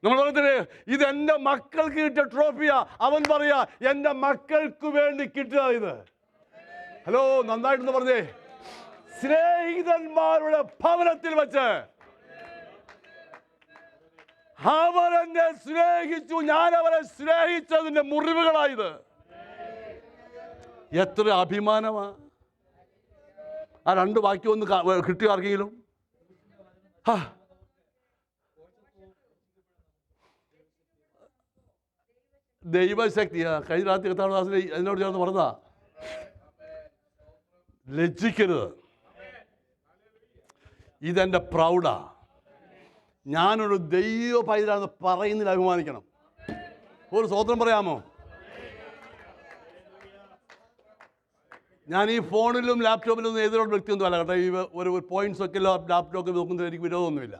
നമ്മൾ പറഞ്ഞില്ലേ, ഇത് എൻ്റെ മക്കൾക്ക് കിട്ടിയ ട്രോഫിയാ. അവൻ പറയാ, എൻ്റെ മക്കൾക്ക് വേണ്ടി കിട്ടുക ഇത്. ഹലോ, നന്നായിട്ടൊന്ന് പറഞ്ഞേ. സ്നേഹിതന്മാരുടെ ഭവനത്തിൽ വെച്ച് അവരെന്നെ സ്നേഹിച്ചു, ഞാൻ അവരെ സ്നേഹിച്ചതിന്റെ മുറിവുകളായത്. എത്ര അഭിമാനമാ. ആ രണ്ട് വാക്യം ഒന്ന് കിട്ടിയോ ആർക്കെങ്കിലും? ദൈവശക്തിയാ. കഴിഞ്ഞ രാത്രി കർത്താവദാസനെ എന്നോട് ചേർന്ന് പറഞ്ഞതാ, ലജ്ജിക്കരുത്, ഇതെൻ്റെ പ്രൗഢാ. ഞാനൊരു ദൈവ പൈതലാണെന്ന് പറയുന്നതിൽ അഭിമാനിക്കണം. ഒരു സ്വതന്ത്രം പറയാമോ? ഞാൻ ഈ ഫോണിലും ലാപ്ടോപ്പിലും എതിരുള്ള വ്യക്തിയൊന്നും അല്ല കേട്ടോ. ഈ ഒരു പോയിന്റ്സ് ഒക്കെ ലാപ്ടോപ്പിൽ നോക്കുന്നത് എനിക്ക് വിരോധമൊന്നുമില്ല.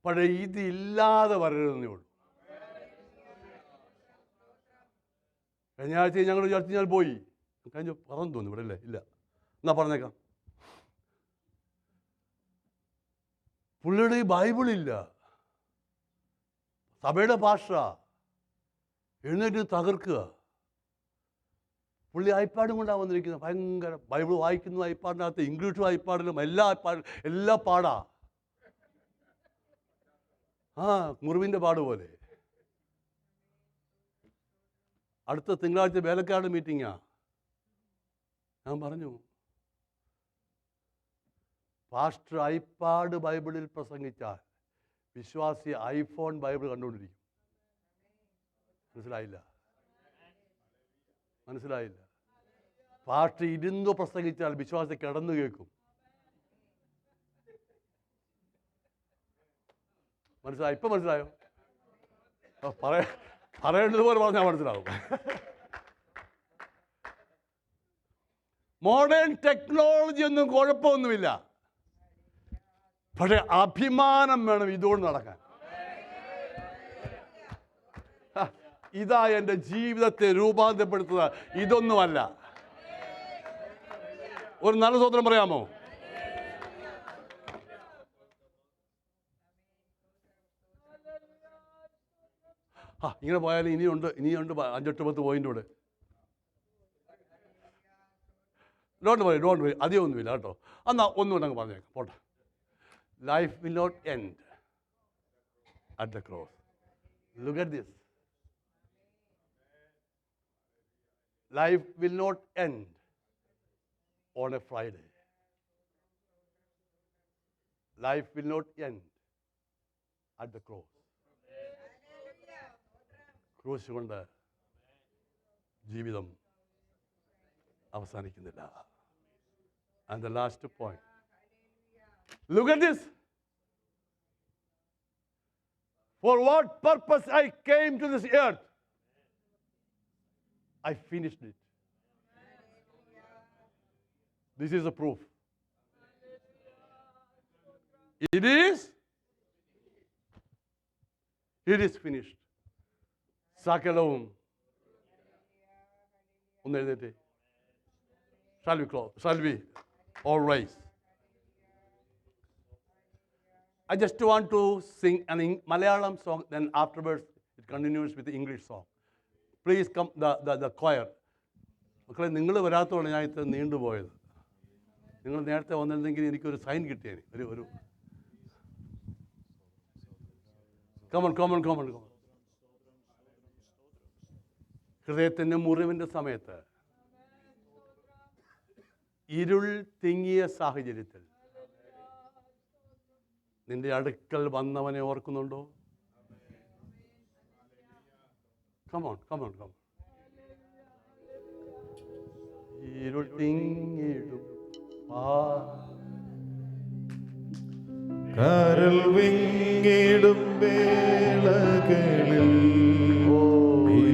പക്ഷേ ഇതില്ലാതെ വരരുതെന്നേ ഉള്ളൂ. കഴിഞ്ഞ ആഴ്ച ഞങ്ങൾ വിചാരിച്ച് ഞാൻ പോയി, കഴിഞ്ഞ പറഞ്ഞു തോന്നുന്നു ഇവിടെ അല്ലേ? ഇല്ല, എന്നാ പറഞ്ഞേക്കാം. പുള്ളിയുടെ ഈ ബൈബിളില്ല, സഭയുടെ ഭാഷ എഴുന്നേറ്റ് തകർക്കുക. പുള്ളി ഐപ്പാഡും കൊണ്ടാണ് വന്നിരിക്കുന്നത്. ഭയങ്കര ബൈബിൾ വായിക്കുന്നു ഐപ്പാഡിനകത്ത്, ഇംഗ്ലീഷ് ഐപ്പാഡിലും എല്ലാ പാടാ. മുറിവിൻ്റെ പാട് പോലെ. അടുത്ത തിങ്കളാഴ്ച വേലക്കാരുടെ മീറ്റിംഗാ. ഞാൻ പറഞ്ഞു, പാസ്റ്റർ ഐപ്പാഡ് ബൈബിളിൽ പ്രസംഗിച്ചാൽ വിശ്വാസി ഐഫോൺ ബൈബിൾ കണ്ടുകൊണ്ടിരിക്കും. മനസ്സിലായില്ല. പാസ്റ്റർ ഇരുന്ന് പ്രസംഗിച്ചാൽ വിശ്വാസി കിടന്നു കേൾക്കും. ഇപ്പം മനസ്സിലായോ? പറയേണ്ടതുപോലെ പറഞ്ഞാൽ മനസ്സിലാവും. മോഡേൺ ടെക്നോളജി ഒന്നും കുഴപ്പമൊന്നുമില്ല, പക്ഷെ അഭിമാനം വേണം ഇതുകൊണ്ട് നടക്കാൻ. ഇതാ എൻ്റെ ജീവിതത്തെ രൂപാന്തരപ്പെടുത്തുക, ഇതൊന്നുമല്ല. ഒരു നല്ല സ്വതന്ത്രം പറയാമോ? ഇങ്ങനെ പോയാലും ഇനിയുണ്ട് 5-8 പോയിന്റ് കൂടെ. ഡോണ്ട് വറി അധികം ഒന്നുമില്ല കേട്ടോ. എന്നാ ഒന്നുകൂടെ അങ്ങ് പറഞ്ഞേക്കാം, പോട്ടെ. Life will not end at the cross. Look at this. Life will not end on a Friday. Life will not end at the cross. ക്രൂശ് കൊണ്ട് ജീവിതം അവസാനിക്കുന്നില്ല. And the last point. Look at this. For what purpose I came to this earth, I finished it. This is a proof. It is finished. സകലവും ഒന്ന് എഴുന്നേറ്റ്. Shall we all rise? I just want to sing an Malayalam song, then afterwards it continues with the English song. Please come, the choir. മക്കളെ, നിങ്ങൾ വരാത്തതാണ് ഞാൻ ഇത്ര നീണ്ടുപോയത്. നിങ്ങൾ നേരത്തെ വന്നിരുന്നെങ്കിൽ എനിക്കൊരു സൈൻ കിട്ടിയേനെ. ഒരു കമൺ. ഹൃദയത്തിൻ്റെ മുറിവിൻ്റെ സമയത്ത്, ഇരുൾ തിങ്ങിയ സാഹചര്യത്തിൽ നിന്റെ അടുക്കൽ വന്നവനെ ഓർക്കുന്നുണ്ടോ? Come on. ഇരുൾ തിങ്ങിടും കരൾ വിങ്ങിടും വേളകളിൽ,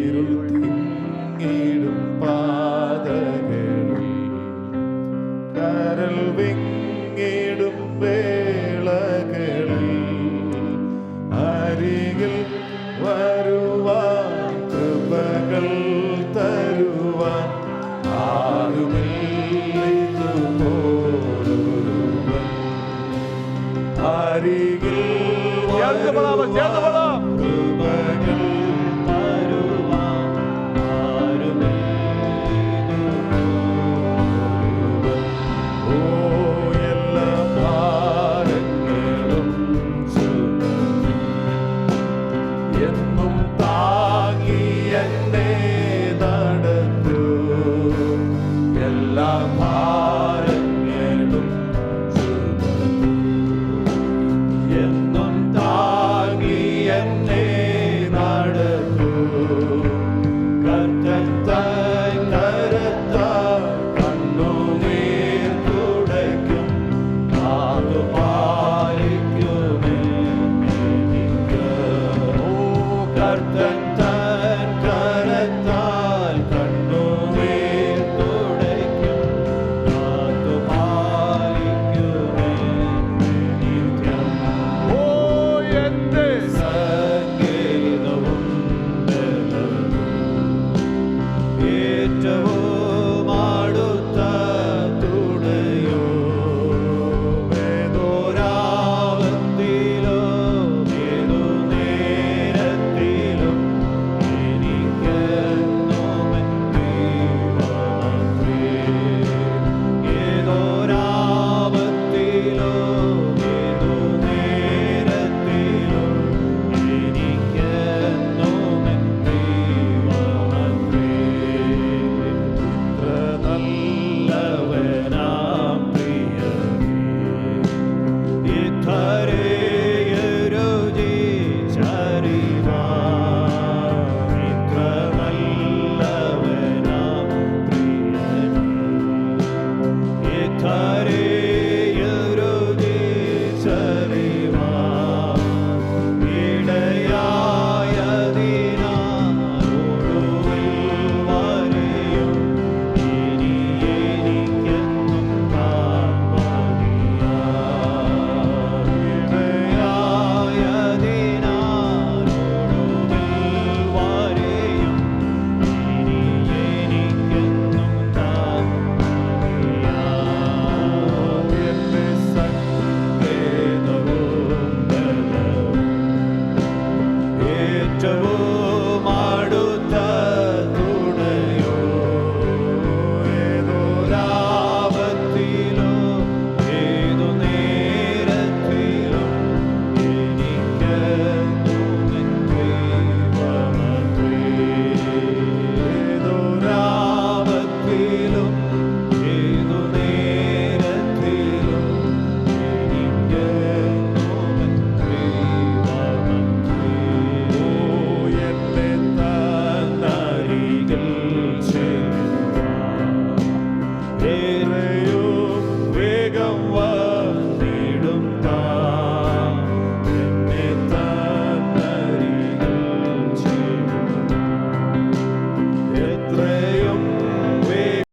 ഇരുൾ തിങ്ങിടും പാതകളിൽ, കരൾ വിങ്ങിടും വേളകളിൽ, അരികിൽ വരുവാൻ കൃപകൾ തരുവാൻ ആരുമില്ലിതുപോലൊരുവൻ അരികിൽ